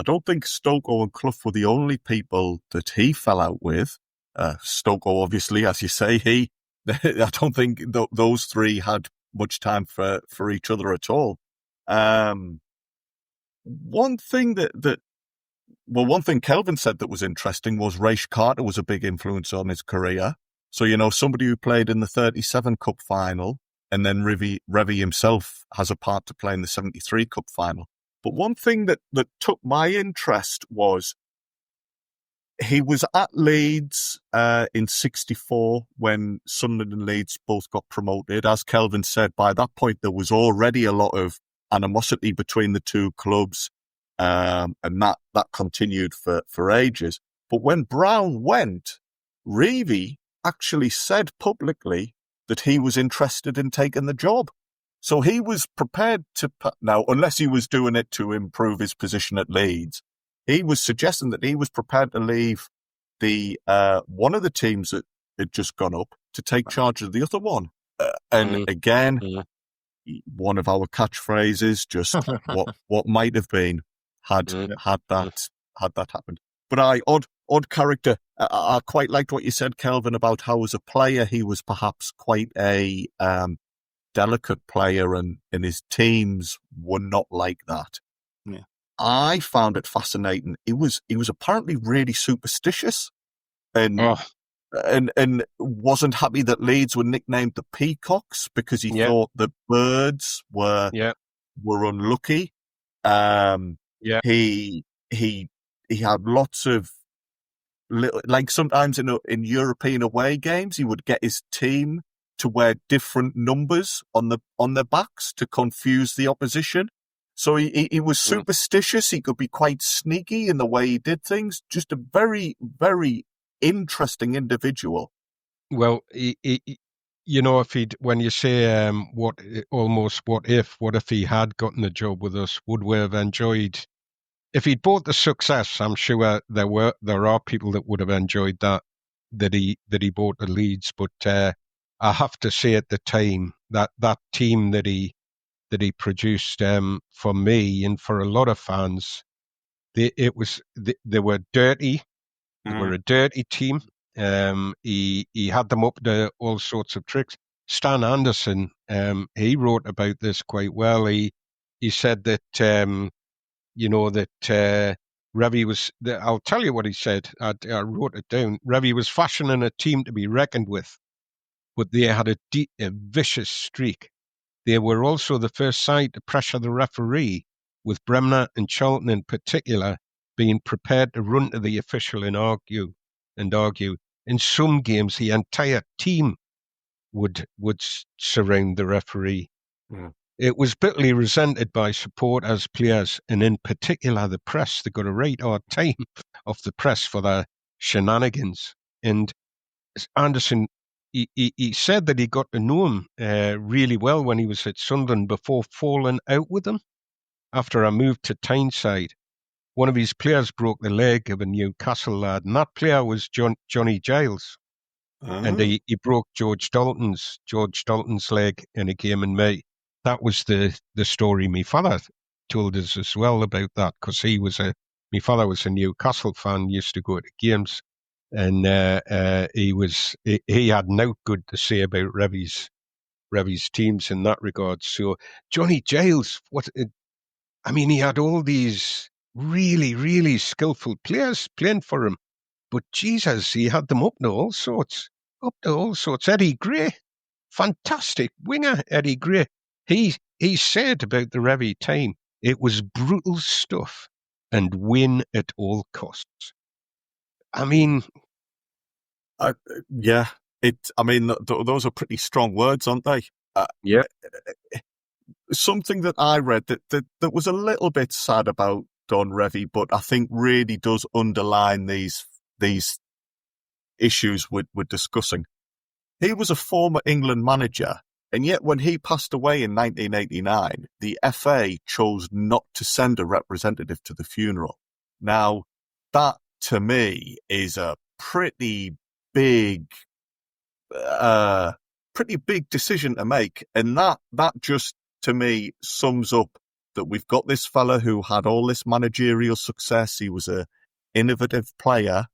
don't think Stokoe and Clough were the only people that he fell out with. Stokoe, obviously, as you say, I don't think those three had much time for each other at all. One thing one thing Kelvin said that was interesting was Raish Carter was a big influence on his career. So, somebody who played in the 37 Cup final, and then Revie himself has a part to play in the 73 Cup final. But one thing that took my interest was he was at Leeds in 64 when Sunderland and Leeds both got promoted. As Kelvin said, by that point there was already a lot of animosity between the two clubs. and that continued for ages. But when Brown went, Revie actually said publicly that he was interested in taking the job. So he was prepared to, now, unless he was doing it to improve his position at Leeds, he was suggesting that he was prepared to leave the one of the teams that had just gone up to take charge of the other one. Again, one of our catchphrases, just what might have been had that happened. But odd character. I quite liked what you said, Kelvin, about how as a player he was perhaps quite a delicate player, and his teams were not like that. Yeah. I found it fascinating. He was apparently really superstitious, and wasn't happy that Leeds were nicknamed the Peacocks because he thought the birds were unlucky. He had lots of little, like sometimes in European away games, he would get his team to wear different numbers on their backs to confuse the opposition. So he was superstitious. He could be quite sneaky in the way he did things. Just a very, very interesting individual. Well, when you say what if he had gotten the job with us, would we have enjoyed? If he'd bought the success, I'm sure there are people that would have enjoyed that he bought the Leeds. But I have to say, at the time, that team that he produced, for me and for a lot of fans, they were dirty. They were a dirty team. He had them up to all sorts of tricks. Stan Anderson, he wrote about this quite well. He said that Revie was. I'll tell you what he said. I wrote it down. Revie was fashioning a team to be reckoned with, but they had a vicious streak. They were also the first side to pressure the referee, with Bremner and Charlton in particular being prepared to run to the official and argue. In some games, the entire team would surround the referee. Yeah. It was bitterly resented by supporters, players, and in particular the press. They got a right hard time of the press for their shenanigans. And Anderson, he said that he got to know him really well when he was at Sunderland before falling out with him. After I moved to Tyneside, one of his players broke the leg of a Newcastle lad, and that player was Johnny Giles. And he broke George Dalton's leg in a game in May. That was the story my father told us as well about that, because my father was a Newcastle fan, used to go to games, and he had no good to say about Revie's teams in that regard. So Johnny Giles, he had all these really, really skillful players playing for him, but Jesus, he had them up to all sorts. Eddie Gray, fantastic winger, Eddie Gray. He said about the Revie time, it was brutal stuff and win at all costs. Those are pretty strong words, aren't they? Yeah. Something that I read that was a little bit sad about Don Revie, but I think really does underline these issues we're discussing. He was a former England manager, and yet when he passed away in 1989, the FA chose not to send a representative to the funeral. Now, that to me is a pretty big decision to make, and that just to me sums up that we've got this fella who had all this managerial success. He was a innovative player,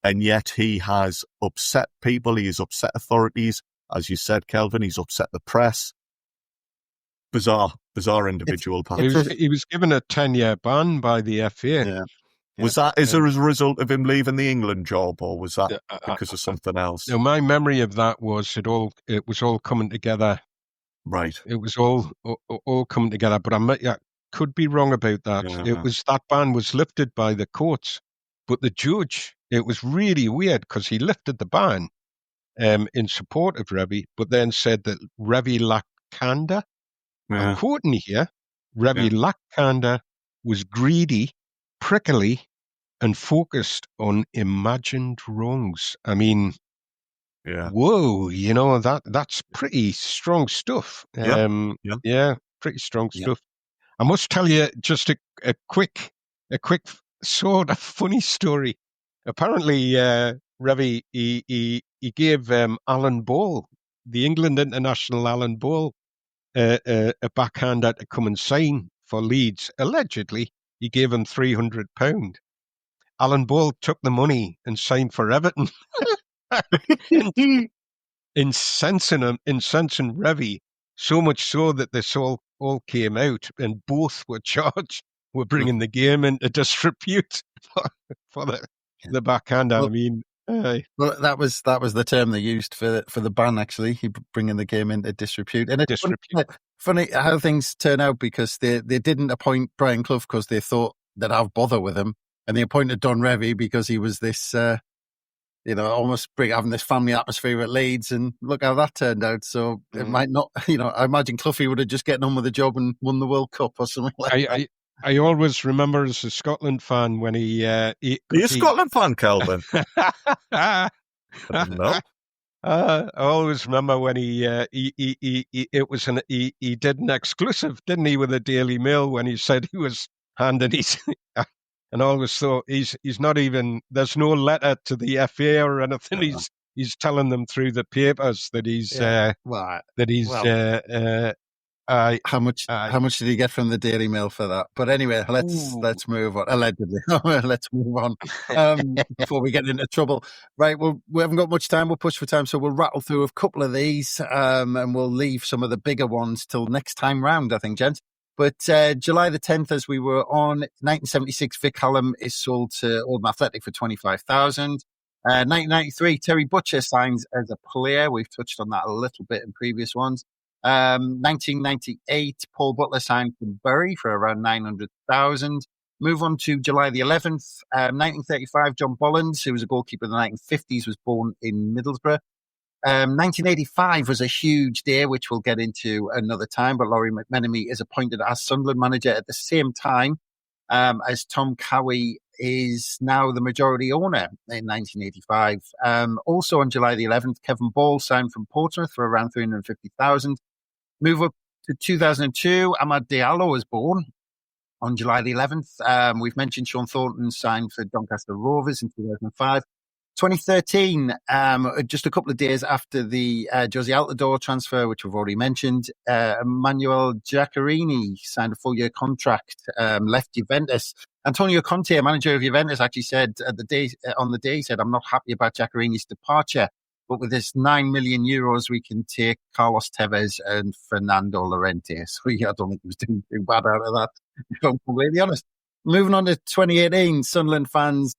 and yet he has upset people. He has upset authorities. As you said, Kelvin, he's upset the press. Bizarre individual. He was given a 10-year ban by the FA. Yeah. Was that as a result of him leaving the England job, or was that because of something else? No, my memory of that was it was all coming together. Right. It was all coming together, but I could be wrong about that. Yeah. It was that ban was lifted by the courts, but the judge, it was really weird because he lifted the ban in support of Revie, but then said that Revie lacked candour. I'm quoting here, Revie lacked candour was greedy, prickly, and focused on imagined wrongs. I mean, whoa, that's pretty strong stuff. Yeah, pretty strong stuff. I must tell you just a quick sort of funny story. Apparently, Revie, he gave Alan Ball, the England international Alan Ball, a backhander to come and sign for Leeds. Allegedly, he gave him £300. Alan Ball took the money and signed for Everton. incensing Revie, so much so that this all came out, and both were charged with bringing the game into disrepute for the backhander. Well, I mean, well, that was the term they used for the ban. Actually, bringing the game into disrepute, and it's funny how things turn out, because they didn't appoint Brian Clough because they thought they'd have bother with him, and they appointed Don Revie because he was this. Almost having this family atmosphere at Leeds, and look how that turned out. So it might not, I imagine Cloughie would have just gotten on with the job and won the World Cup or something like that. I always remember as a Scotland fan when he... Are you a Scotland fan, Kelvin? I didn't know. I always remember when he did an exclusive, didn't he, with the Daily Mail, when he said he was handed his... And I always thought he's not even. There's no letter to the FA or anything. He's telling them through the papers that he's how much did he get from the Daily Mail for that? But anyway, let's move on. Allegedly, let's move on before we get into trouble. Right, well, we haven't got much time. We'll push for time, so we'll rattle through a couple of these, and we'll leave some of the bigger ones till next time round, I think, gents. But July the 10th, as we were on, 1976, Vic Hallam is sold to Oldham Athletic for $25,000. 1993, Terry Butcher signs as a player. We've touched on that a little bit in previous ones. 1998, Paul Butler signed from Bury for around $900,000. Move on to July the 11th. 1935, John Bollins, who was a goalkeeper in the 1950s, was born in Middlesbrough. 1985 was a huge day, which we'll get into another time, but Laurie McMenemy is appointed as Sunderland manager at the same time as Tom Cowie is now the majority owner in 1985. Also on July the 11th, Kevin Ball signed from Portsmouth for around $350,000. Move up to 2002, Amad Diallo was born on July the 11th. We've mentioned Sean Thornton signed for Doncaster Rovers in 2005. 2013, just a couple of days after the Josie Altidore transfer, which we've already mentioned, Emmanuel Giaccherini signed a full-year contract, left Juventus. Antonio Conte, manager of Juventus, actually said on the day, he said, "I'm not happy about Giaccherini's departure, but with this €9 million, we can take Carlos Tevez and Fernando Llorente." So I don't think he was doing too bad out of that, if I'm completely honest. Moving on to 2018, Sunderland fans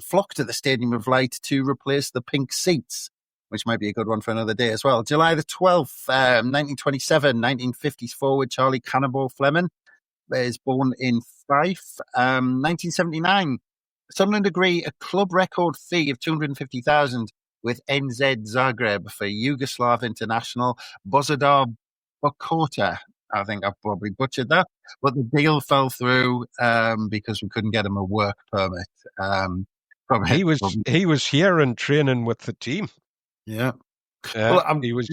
flocked to the Stadium of Light to replace the pink seats, which might be a good one for another day as well. July the 12th, 1927, 1950s forward Charlie Cannonball Fleming is born in Fife. 1979, Sunderland agree a club record fee of $250,000 with NZ Zagreb for Yugoslav international Bozidar Bokota. I think I've probably butchered that, but the deal fell through because we couldn't get him a work permit. He was here and training with the team. Yeah. Well, he was.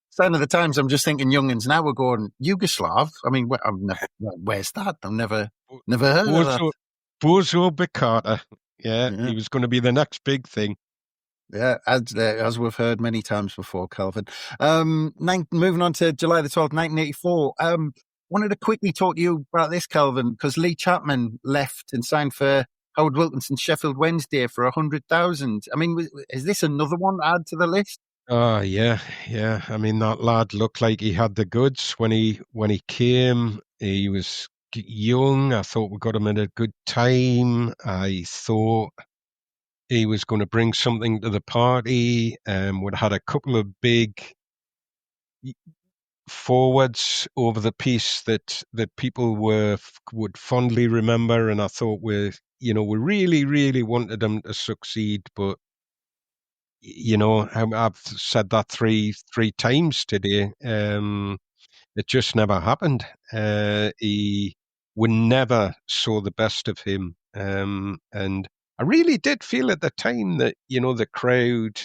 Sign of the times. I'm just thinking, youngins now we're going Yugoslav. I mean, where's that? I've never heard of that. Bozo Bokota. Yeah, he was going to be the next big thing. Yeah, as we've heard many times before, Kelvin. Moving on to July the 12th, 1984. Wanted to quickly talk to you about this, Kelvin, because Lee Chapman left and signed for Howard Wilkinson's Sheffield Wednesday for $100,000. I mean, is this another one to add to the list? Yeah. I mean, that lad looked like he had the goods when he came. He was young. I thought we got him at a good time. I thought he was going to bring something to the party. We'd had a couple of big forwards over the piece that people would fondly remember, and I thought we really, really wanted them to succeed, but I've said that three times today. It just never happened. He we never saw the best of him. And I really did feel at the time that, the crowd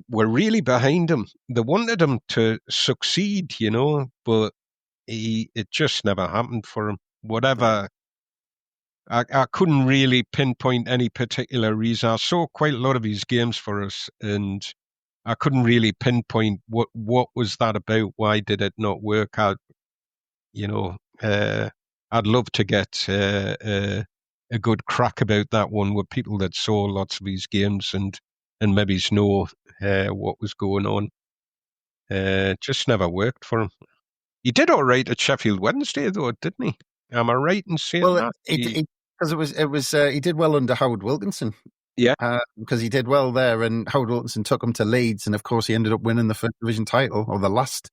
were really behind him. They wanted him to succeed, but it just never happened for him. Whatever. I couldn't really pinpoint any particular reason. I saw quite a lot of his games for us, and I couldn't really pinpoint what was that about. Why did it not work out? I'd love to get a good crack about that one with people that saw lots of his games and maybe know what was going on. Just never worked for him. He did all right at Sheffield Wednesday, though, didn't he? Am I right in saying that? Because he did well under Howard Wilkinson. Yeah. Because he did well there, and Howard Wilkinson took him to Leeds, and of course he ended up winning the First Division title, or the last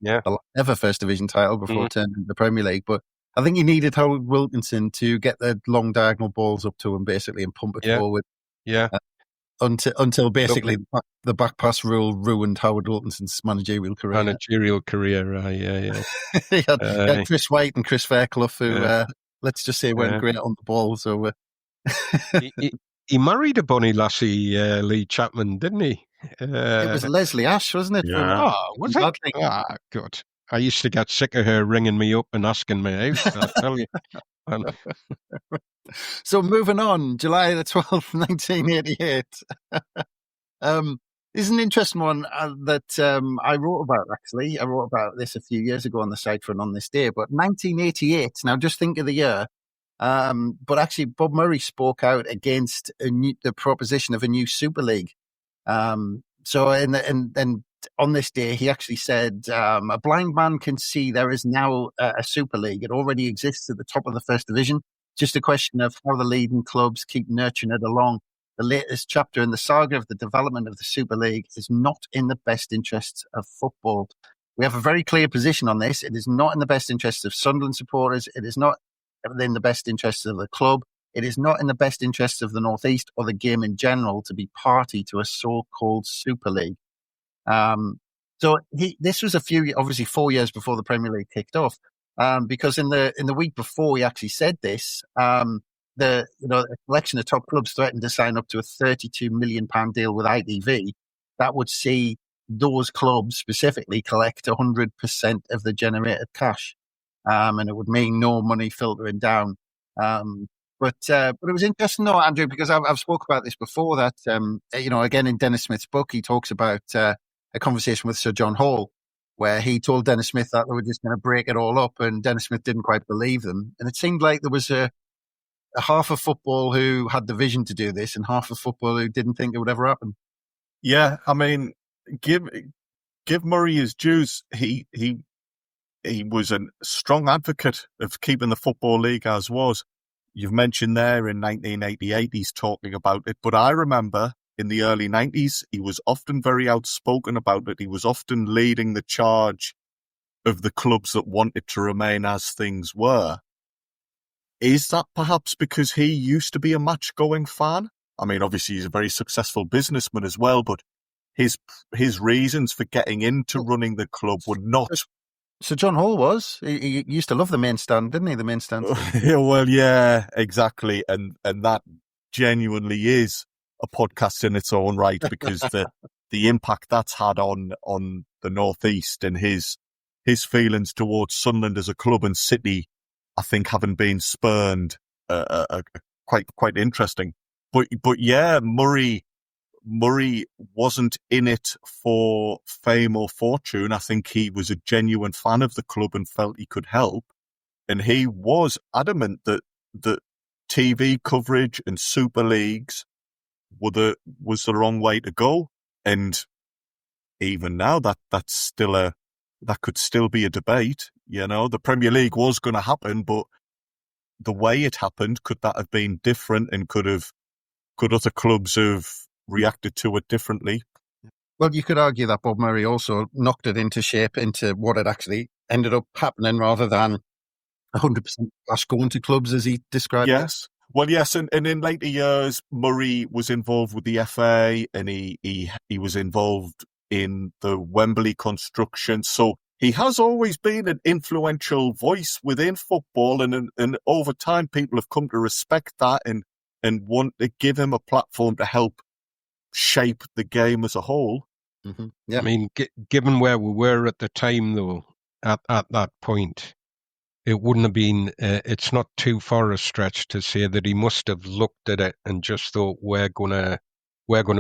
ever First Division title before turning to the Premier League. But I think he needed Howard Wilkinson to get the long diagonal balls up to him, basically, and pump it forward. Yeah. Until basically the back pass rule ruined Howard Wilkinson's managerial career. Yeah. He had Chris White and Chris Fairclough, who, let's just say, weren't great on the ball. So he married a bonny lassie, Lee Chapman, didn't he? It was Leslie Ash, wasn't it? Yeah. Was it? Good. I used to get sick of her ringing me up and asking me out, I tell you. So moving on, July the 12th, 1988. This is an interesting one that I wrote about, actually. I wrote about this a few years ago on the site for On This Day. But 1988, now just think of the year. But actually, Bob Murray spoke out against the proposition of a new Super League. So on this day, he actually said, a blind man can see there is now a Super League. It already exists at the top of the First Division. Just a question of how the leading clubs keep nurturing it along. The latest chapter in the saga of the development of the Super League is not in the best interests of football. We have a very clear position on this. It is not in the best interests of Sunderland supporters. It is not in the best interests of the club. It is not in the best interests of the North East or the game in general to be party to a so-called Super League. So this was obviously 4 years before the Premier League kicked off. Because in the week before he actually said this, a collection of top clubs threatened to sign up to a £32 million deal with ITV that would see those clubs specifically collect 100% of the generated cash, and it would mean no money filtering down. But it was interesting, though, Andrew, because I've spoke about this before. That again in Dennis Smith's book, he talks about a conversation with Sir John Hall, where he told Dennis Smith that they were just going to break it all up, and Dennis Smith didn't quite believe them. And it seemed like there was a half of football who had the vision to do this and half of football who didn't think it would ever happen. Yeah, I mean, give Murray his dues. He was a strong advocate of keeping the Football League as was. You've mentioned there in 1988 he's talking about it, but I remember in the early 90s, he was often very outspoken about it. He was often leading the charge of the clubs that wanted to remain as things were. Is that perhaps because he used to be a match-going fan? I mean, obviously he's a very successful businessman as well, but his reasons for getting into running the club were not... So John Hall was. He used to love the main stand, didn't he? The main stand. Well, yeah, exactly. And that genuinely is a podcast in its own right, because the impact that's had on the North East and his feelings towards Sunderland as a club and city, I think, having been spurned, quite interesting. But yeah, Murray wasn't in it for fame or fortune. I think he was a genuine fan of the club and felt he could help, and he was adamant that TV coverage and Super Leagues was the wrong way to go. And even now that could still be a debate. The Premier League was going to happen, but the way it happened, could that have been different, and could other clubs have reacted to it differently? Well, you could argue that Bob Murray also knocked it into shape into what it actually ended up happening, rather than 100% cash going to clubs as he described it. Well, yes, and in later years, Murray was involved with the FA, and he was involved in the Wembley construction. So he has always been an influential voice within football, and over time people have come to respect that and want to give him a platform to help shape the game as a whole. Mm-hmm. Yeah. I mean, given where we were at the time, though, at that point, it wouldn't have been. It's not too far a stretch to say that he must have looked at it and just thought, we're gonna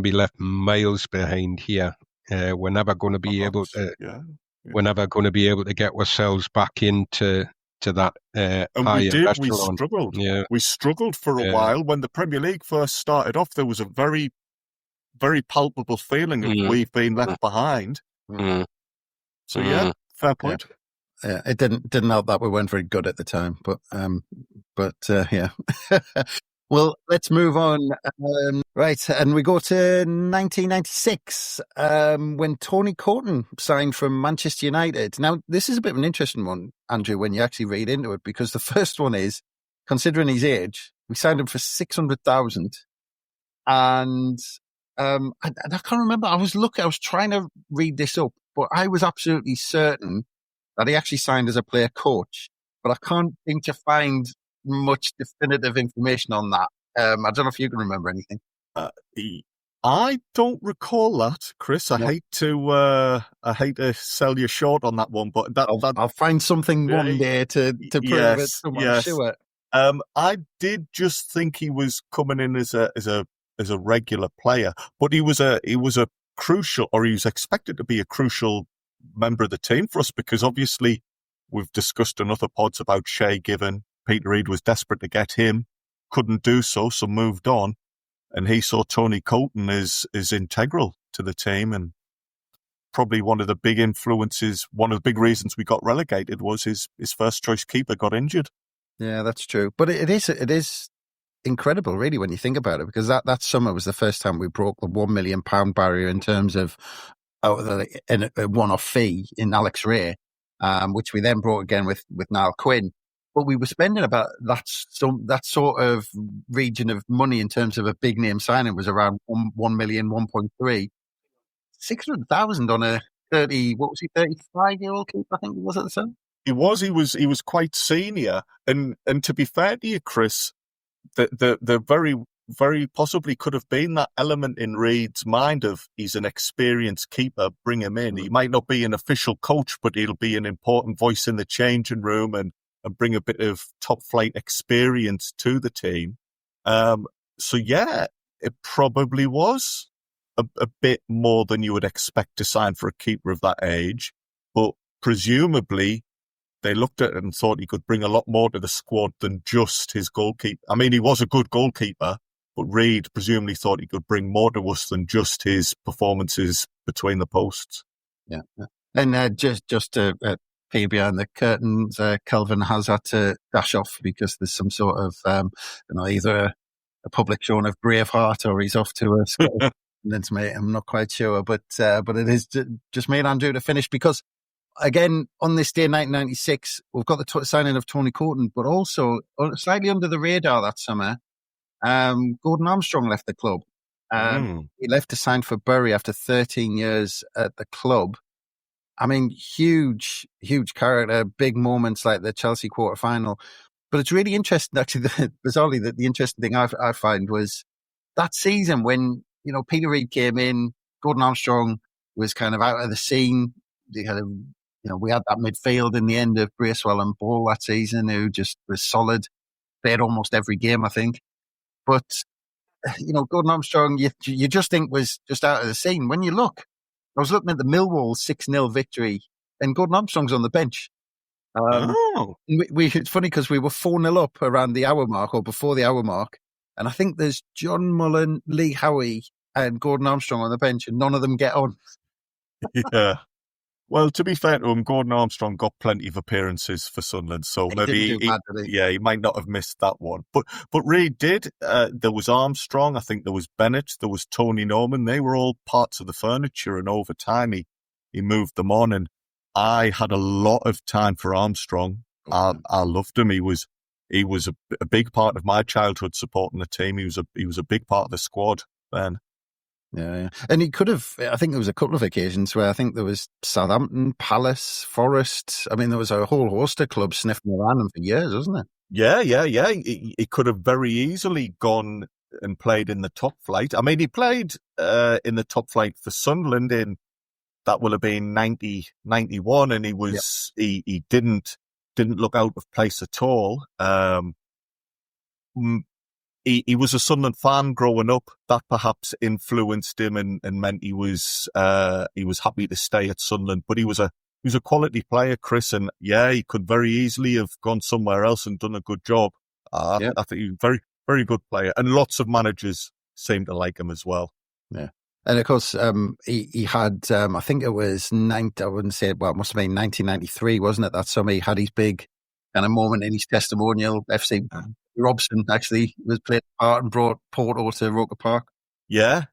be left miles behind here. We're never going to be able to. Yeah. We're never going to be able to get ourselves back into that and higher we did. echelon. We struggled. Yeah. We struggled for a while. When the Premier League first started off, there was a very, very palpable feeling of we've been left behind. So yeah, fair point. Yeah, it didn't help that we weren't very good at the time, but yeah. Well, let's move on. Right, and we go to 1996 when Tony Colquhoun signed from Manchester United. Now, this is a bit of an interesting one, Andrew, when you actually read into it, because the first one is, considering his age, we signed him for 600,000, and I can't remember. I was trying to read this up, but I was absolutely certain that he actually signed as a player coach, but I can't seem to find much definitive information on that. I don't know if you can remember anything. I don't recall that, Chris. I hate to sell you short on that one, but I'll find something one day to prove it. I'm sure. I did just think he was coming in as a regular player, but he was expected to be a crucial member of the team for us, because obviously we've discussed in other pods about Shay Given. Peter Reid was desperate to get him, couldn't do so moved on, and he saw Tony Colquhoun as integral to the team, and probably one of the big influences, one of the big reasons we got relegated was his first choice keeper got injured. Yeah, that's true. But it is incredible, really, when you think about it, because that summer was the first time we broke the £1 million barrier in terms of a one-off fee in Alex Ray, which we then brought again with Niall Quinn. But we were spending about that sort of region of money in terms of a big name signing was around 1 million, 1.3. 600,000 on a 35-year-old keeper, I think it was at the time. He was quite senior, and to be fair to you, Chris, the very, very possibly could have been that element in Reid's mind of he's an experienced keeper, bring him in. He might not be an official coach, but he'll be an important voice in the changing room and bring a bit of top flight experience to the team. So yeah, it probably was a bit more than you would expect to sign for a keeper of that age, but presumably they looked at it and thought he could bring a lot more to the squad than just his goalkeeper. I mean, he was a good goalkeeper, but Reid presumably thought he could bring more to us than just his performances between the posts. Yeah. And just to peer behind the curtains, Kelvin has had to dash off because there's some sort of, either a public showing of Braveheart or he's off to a school. I'm not quite sure, but it is just me and Andrew to finish, because again, on this day, 1996, we've got the signing of Tony Colquhoun, but also slightly under the radar that summer, Gordon Armstrong left the club. He left to sign for Bury after 13 years at the club. I mean, huge character, big moments like the Chelsea quarter-final. But it's really interesting, actually, bizarrely, the interesting thing I find was that season when, Peter Reid came in, Gordon Armstrong was kind of out of the scene. We had that midfield in the end of Bracewell and Ball that season, who just was solid. Played almost every game, I think. But, Gordon Armstrong, you just think was just out of the scene. When you look, I was looking at the Millwall 6-0 victory, and Gordon Armstrong's on the bench. It's funny because we were 4-0 up around the hour mark or before the hour mark. And I think there's John Mullen, Lee Howie, and Gordon Armstrong on the bench, and none of them get on. Yeah. Well, to be fair to him, Gordon Armstrong got plenty of appearances for Sunderland, so maybe he might not have missed that one. But Reid did. There was Armstrong, I think there was Bennett, there was Tony Norman. They were all parts of the furniture, and over time he moved them on. And I had a lot of time for Armstrong. I loved him. He was a big part of my childhood supporting the team. He was a big part of the squad then. Yeah. And he could have, I think there was a couple of occasions where I think there was Southampton, Palace, Forest. I mean, there was a whole host of clubs sniffing around him for years, wasn't there? Yeah. He could have very easily gone and played in the top flight. I mean, he played in the top flight for Sunderland that will have been 90, 91, and he didn't look out of place at all. He was a Sunderland fan growing up. That perhaps influenced him and meant he was happy to stay at Sunderland. But he was a quality player, Chris, and he could very easily have gone somewhere else and done a good job. I think he's a very, very good player, and lots of managers seem to like him as well. Yeah. And of course, he had, I think it was it must have been 1993, wasn't it? That summer he had his big kind of moment in his testimonial. FC Robson actually was playing a part and brought Porto to Roker Park. Yeah.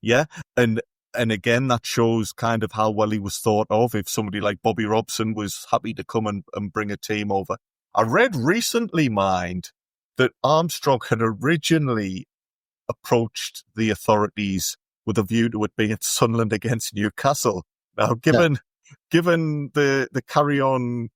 And again, that shows kind of how well he was thought of. If somebody like Bobby Robson was happy to come and bring a team over. I read recently, that Armstrong had originally approached the authorities with a view to it being at Sunderland against Newcastle. Now, given the carry-on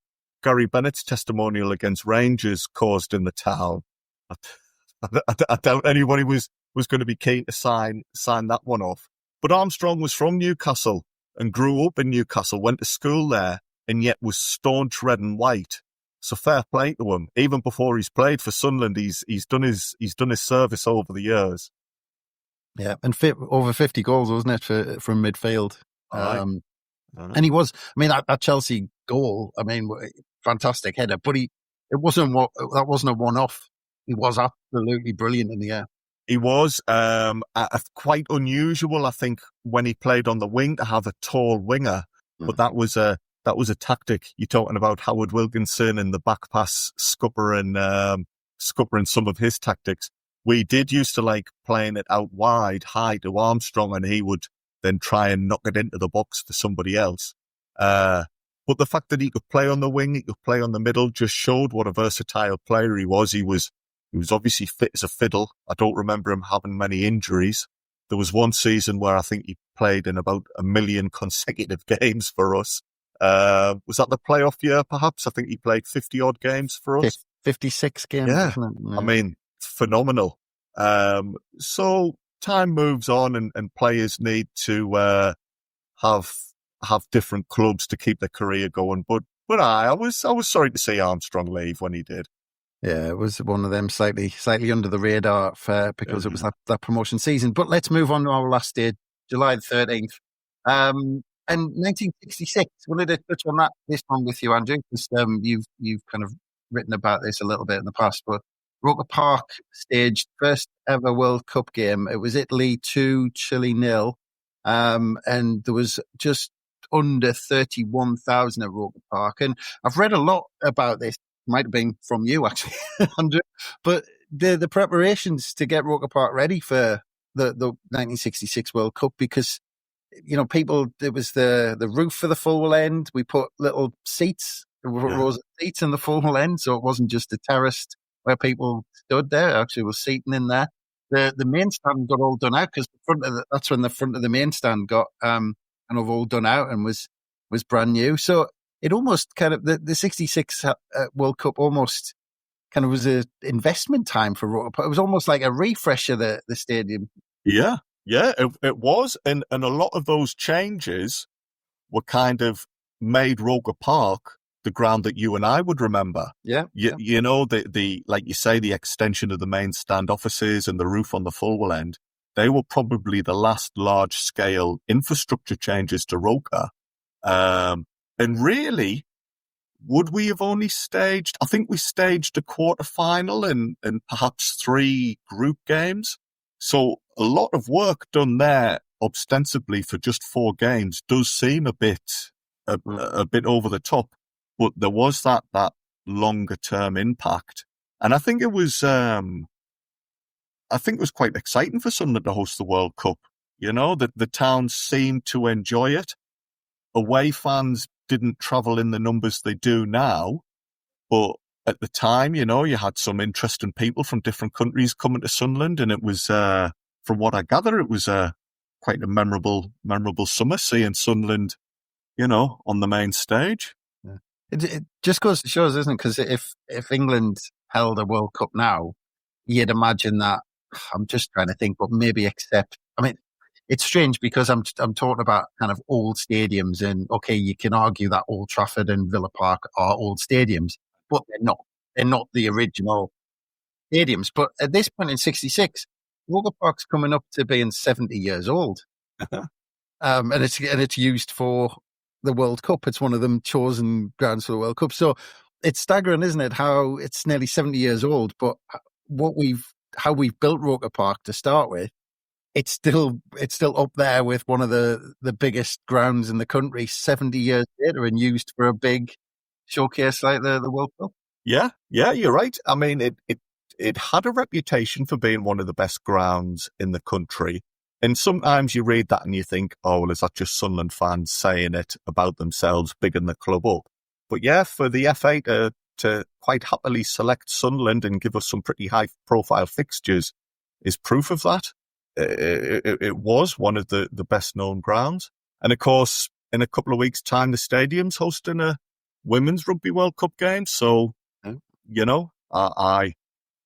Gary Bennett's testimonial against Rangers caused in the town, I doubt anybody was going to be keen to sign that one off. But Armstrong was from Newcastle and grew up in Newcastle, went to school there, and yet was staunch red and white. So fair play to him. Even before he's played for Sunderland, he's done his service over the years. Yeah, and over 50 goals, wasn't it, from midfield? And he was. I mean, that Chelsea goal. I mean, fantastic header, but that wasn't a one-off. He was absolutely brilliant in the air. He was quite unusual, I think, when he played on the wing to have a tall winger. But that was a tactic. You're talking about Howard Wilkinson and the back pass scuppering some of his tactics. We did used to like playing it out wide, high to Armstrong, and he would then try and knock it into the box for somebody else. But the fact that he could play on the wing, he could play on the middle, just showed what a versatile player he was. He was obviously fit as a fiddle. I don't remember him having many injuries. There was one season where I think he played in about 1 million consecutive games for us. Was that the playoff year, perhaps? I think he played 50-odd games for us. 56 games. Yeah. I mean, phenomenal. So time moves on and players need to have different clubs to keep their career going. But I was sorry to see Armstrong leave when he did. Yeah, it was one of them slightly under the radar because it was that promotion season. But let's move on to our last day, July the 13th. And 1966, wanted to touch on this one with you, Andrew, because you've kind of written about this a little bit in the past. But Roker Park staged first ever World Cup game. It was Italy 2, Chile 0. And there was just under 31,000 at Roker Park. And I've read a lot about this. Might have been from you, actually, Andrew. But the preparations to get Roker Park ready for the 1966 World Cup, because, you know, there was the roof for the full end. We put little seats, rows of seats in the full end, so it wasn't just a terrace where people stood there. Actually, was seating in there. The main stand got all done out because that's when the front of the main stand got kind of all done out and was brand new. So it almost kind of the 66 World Cup almost kind of was an investment time for Roker Park. It was almost like a refresh of the stadium. Yeah, it was, and a lot of those changes were kind of made Roker Park the ground that you and I would remember. Yeah. You know, the like you say, the extension of the main stand offices and the roof on the full end, they were probably the last large-scale infrastructure changes to Roker. And really, would we have only staged, I think we staged a quarter-final and perhaps 3 group games. So a lot of work done there, ostensibly for just 4 games, does seem a bit over the top. But there was that longer-term impact. And I think it was quite exciting for Sunderland to host the World Cup. You know, the town seemed to enjoy it. Away fans didn't travel in the numbers they do now, but at the time, you know, you had some interesting people from different countries coming to Sunderland, and it was, from what I gather, it was a quite a memorable summer, seeing Sunderland, on the main stage. Yeah. It just goes to show, isn't it? Because if England held a World Cup now, you'd imagine that. I'm just trying to think, but maybe it's strange because I'm talking about kind of old stadiums, and okay, you can argue that Old Trafford and Villa Park are old stadiums, but they're not. They're not the original stadiums. But at this point in '66, Roker Park's coming up to being 70 years old, and it's used for the World Cup. It's one of them chosen grounds for the World Cup. So it's staggering, isn't it? How it's nearly 70 years old, but how we've built Roker Park to start with, it's still up there with one of the biggest grounds in the country 70 years later and used for a big showcase like the World Cup. Yeah, you're right. I mean, it had a reputation for being one of the best grounds in the country. And sometimes you read that and you think, oh, well, is that just Sunderland fans saying it about themselves, bigging the club up? But yeah, for the FA to quite happily select Sunderland and give us some pretty high-profile fixtures is proof of that. It was one of the best-known grounds. And, of course, in a couple of weeks' time, the stadium's hosting a Women's Rugby World Cup game. So, I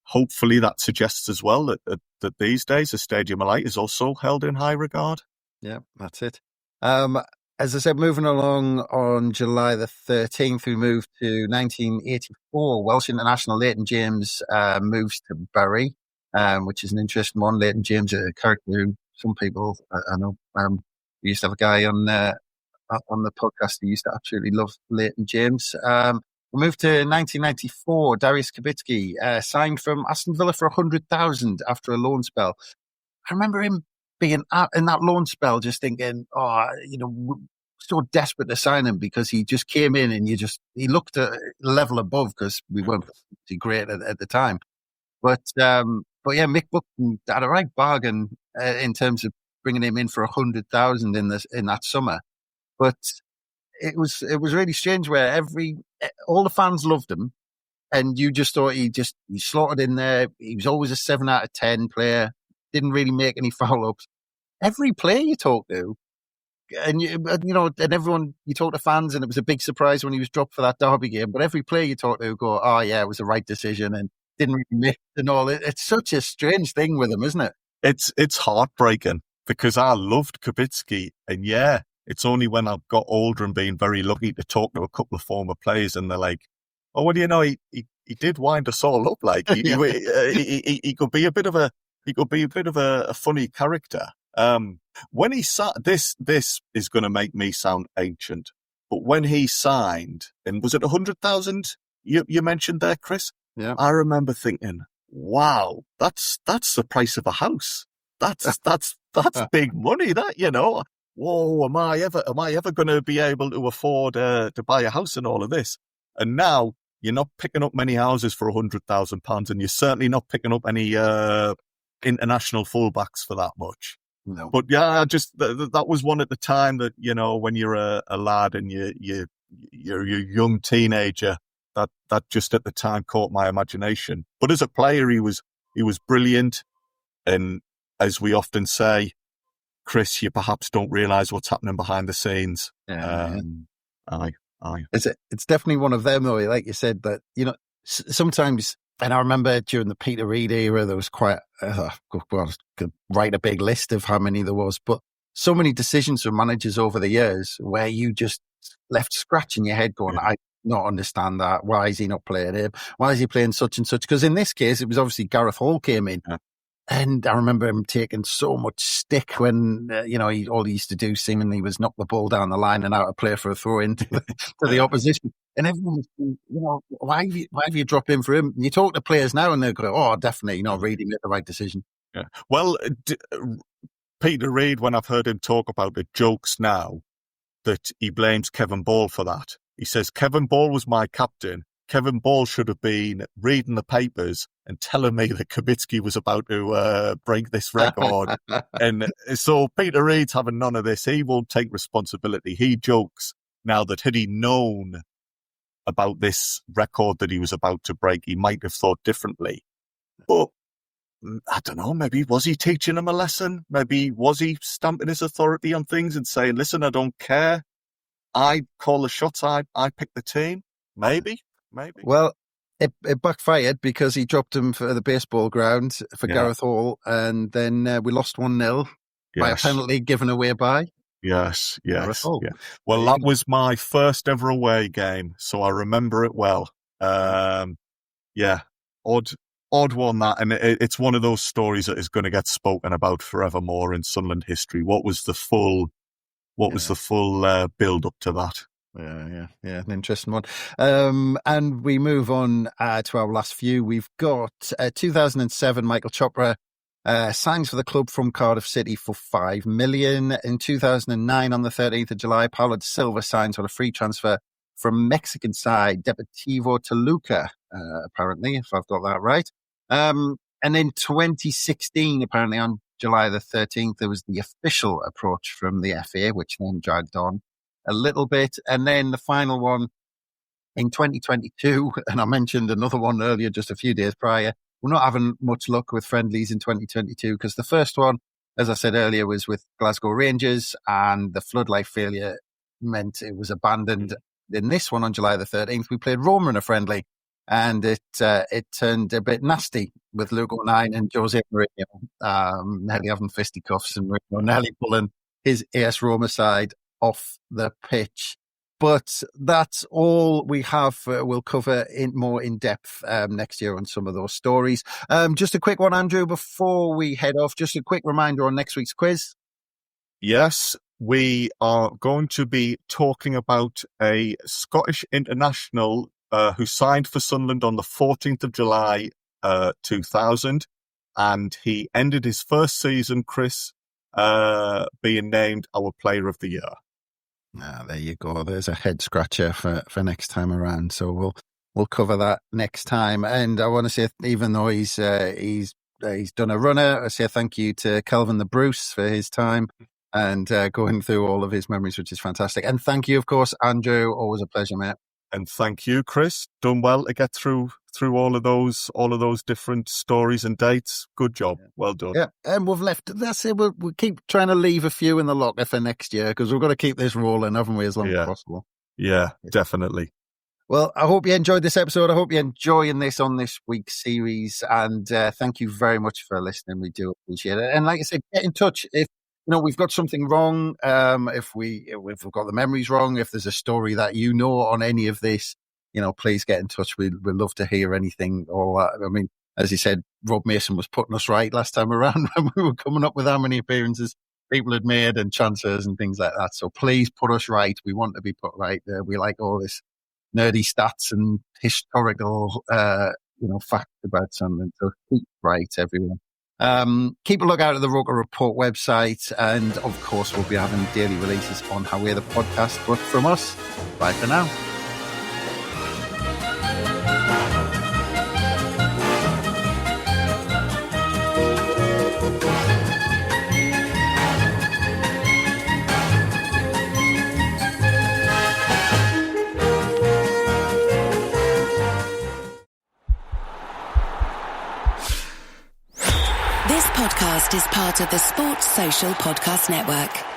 hopefully that suggests as well that these days the Stadium of Light is also held in high regard. Yeah, that's it. As I said, moving along on July the 13th, we moved to 1984. Welsh international Leighton James moves to Bury, which is an interesting one. Leighton James, a character who some people, I know, we used to have a guy on the podcast who used to absolutely love Leighton James. We moved to 1994. Darius Kubicki signed from Aston Villa for 100,000 after a loan spell. I remember him being in that loan spell, just thinking, so desperate to sign him because he just came in and he looked a level above because we weren't great at the time. But yeah, Mick Buckton had a right bargain in terms of bringing him in for 100,000 in that summer. But it was really strange where all the fans loved him, and you just thought he slotted in there. He was always a 7 out of 10 player. Didn't really make any foul ups. Every player you talk to, and and everyone you talk to fans, and it was a big surprise when he was dropped for that Derby game. But every player you talk to go, "Oh yeah, it was the right decision," and didn't really miss and all. It's such a strange thing with him, isn't it? It's heartbreaking because I loved Kubicki, and yeah, it's only when I've got older and been very lucky to talk to a couple of former players, and they're like, "Oh, well, he did wind us all up. Like he could be a bit of a funny character." When he this is going to make me sound ancient, but when he signed, and was it 100,000 you mentioned there, Chris? Yeah. I remember thinking, wow, that's the price of a house. That's big money. That whoa, am I ever going to be able to afford to buy a house and all of this? And now you're not picking up many houses for £100,000, and you're certainly not picking up any international fullbacks for that much. No. But yeah, just that was one at the time that when you're a lad and you're a young teenager, that just at the time caught my imagination. But as a player, he was brilliant, and as we often say, Chris, you perhaps don't realise what's happening behind the scenes. Yeah. Aye. It's definitely one of them, though. Like you said, that sometimes. And I remember during the Peter Reid era, there was quite, I could write a big list of how many there was, but so many decisions from managers over the years where you just left scratching your head going, I don't understand that. Why is he not playing him? Why is he playing such and such? Because in this case, it was obviously Gareth Hall came in. Yeah. And I remember him taking so much stick when, all he used to do seemingly was knock the ball down the line and out of play for a throw into to the opposition. And everyone was, why have you dropped in for him? And you talk to players now and they go, oh, definitely, Reid made the right decision. Yeah. Well, Peter Reid, when I've heard him talk about the jokes now, that he blames Kevin Ball for that. He says, Kevin Ball was my captain. Kevin Ball should have been reading the papers and telling me that Kubicki was about to break this record. And so Peter Reid's having none of this. He won't take responsibility. He jokes now that had he known about this record that he was about to break, he might have thought differently. But I don't know, maybe was he teaching him a lesson? Maybe was he stamping his authority on things and saying, listen, I don't care. I call the shots. I pick the team. Maybe. Well, it backfired because he dropped him for the baseball ground for Gareth Hall, and then we lost 1-0 by a penalty given away by Yes. Gareth Hall. Yeah. Well, that was my first ever away game, so I remember it well. Odd one that, and it's one of those stories that is going to get spoken about forevermore in Sunderland history. What was the full build up to that? Yeah, an interesting one. And we move on to our last few. We've got 2007, Michael Chopra signs for the club from Cardiff City for $5 million. In 2009, on the 13th of July, Paulo de Silva signs on a free transfer from Mexican side Deportivo Toluca, apparently, if I've got that right. And in 2016, apparently on July the 13th, there was the official approach from the FA, which then dragged on a little bit. And then the final one in 2022, and I mentioned another one earlier, just a few days prior. We're not having much luck with friendlies in 2022 because the first one, as I said earlier, was with Glasgow Rangers, and the floodlight failure meant it was abandoned. In this one on July the 13th, we played Roma in a friendly, and it turned a bit nasty with Luke O'Nien and Jose Mourinho nearly having fisticuffs and nearly pulling his AS Roma side off the pitch. But that's all we have. We'll cover more in depth next year on some of those stories. Just a quick one, Andrew, before we head off, just a quick reminder on next week's quiz. Yes, we are going to be talking about a Scottish international who signed for Sunderland on the 14th of July 2000, and he ended his first season, Chris, being named our Player of the Year. There you go. There's a head scratcher for next time around. So we'll cover that next time. And I want to say, even though he's done a runner, I say thank you to Kelvin the Bruce for his time and going through all of his memories, which is fantastic. And thank you, of course, Andrew. Always a pleasure, mate. And thank you, Chris. Done well to get through all of those different stories and dates. Good job. Well done. Yeah, and we've left. That's it. We'll keep trying to leave a few in the locker for next year because we've got to keep this rolling, haven't we, as long as possible. Yeah, definitely. Well, I hope you enjoyed this episode. I hope you're enjoying this on this week's series, and thank you very much for listening. We do appreciate it. And like I said, get in touch if we've got something wrong. If we've got the memories wrong, if there's a story that you know on any of this, please get in touch. We'd love to hear anything. Or I mean, as you said, Rob Mason was putting us right last time around when we were coming up with how many appearances people had made and transfers and things like that. So please put us right. We want to be put right. We like all this nerdy stats and historical, facts about something. So keep right, everyone. Keep a look out at the Roker Report website, and of course we'll be having daily releases on How We're the Podcast. But from us, bye for now. This podcast is part of the Sports Social Podcast Network.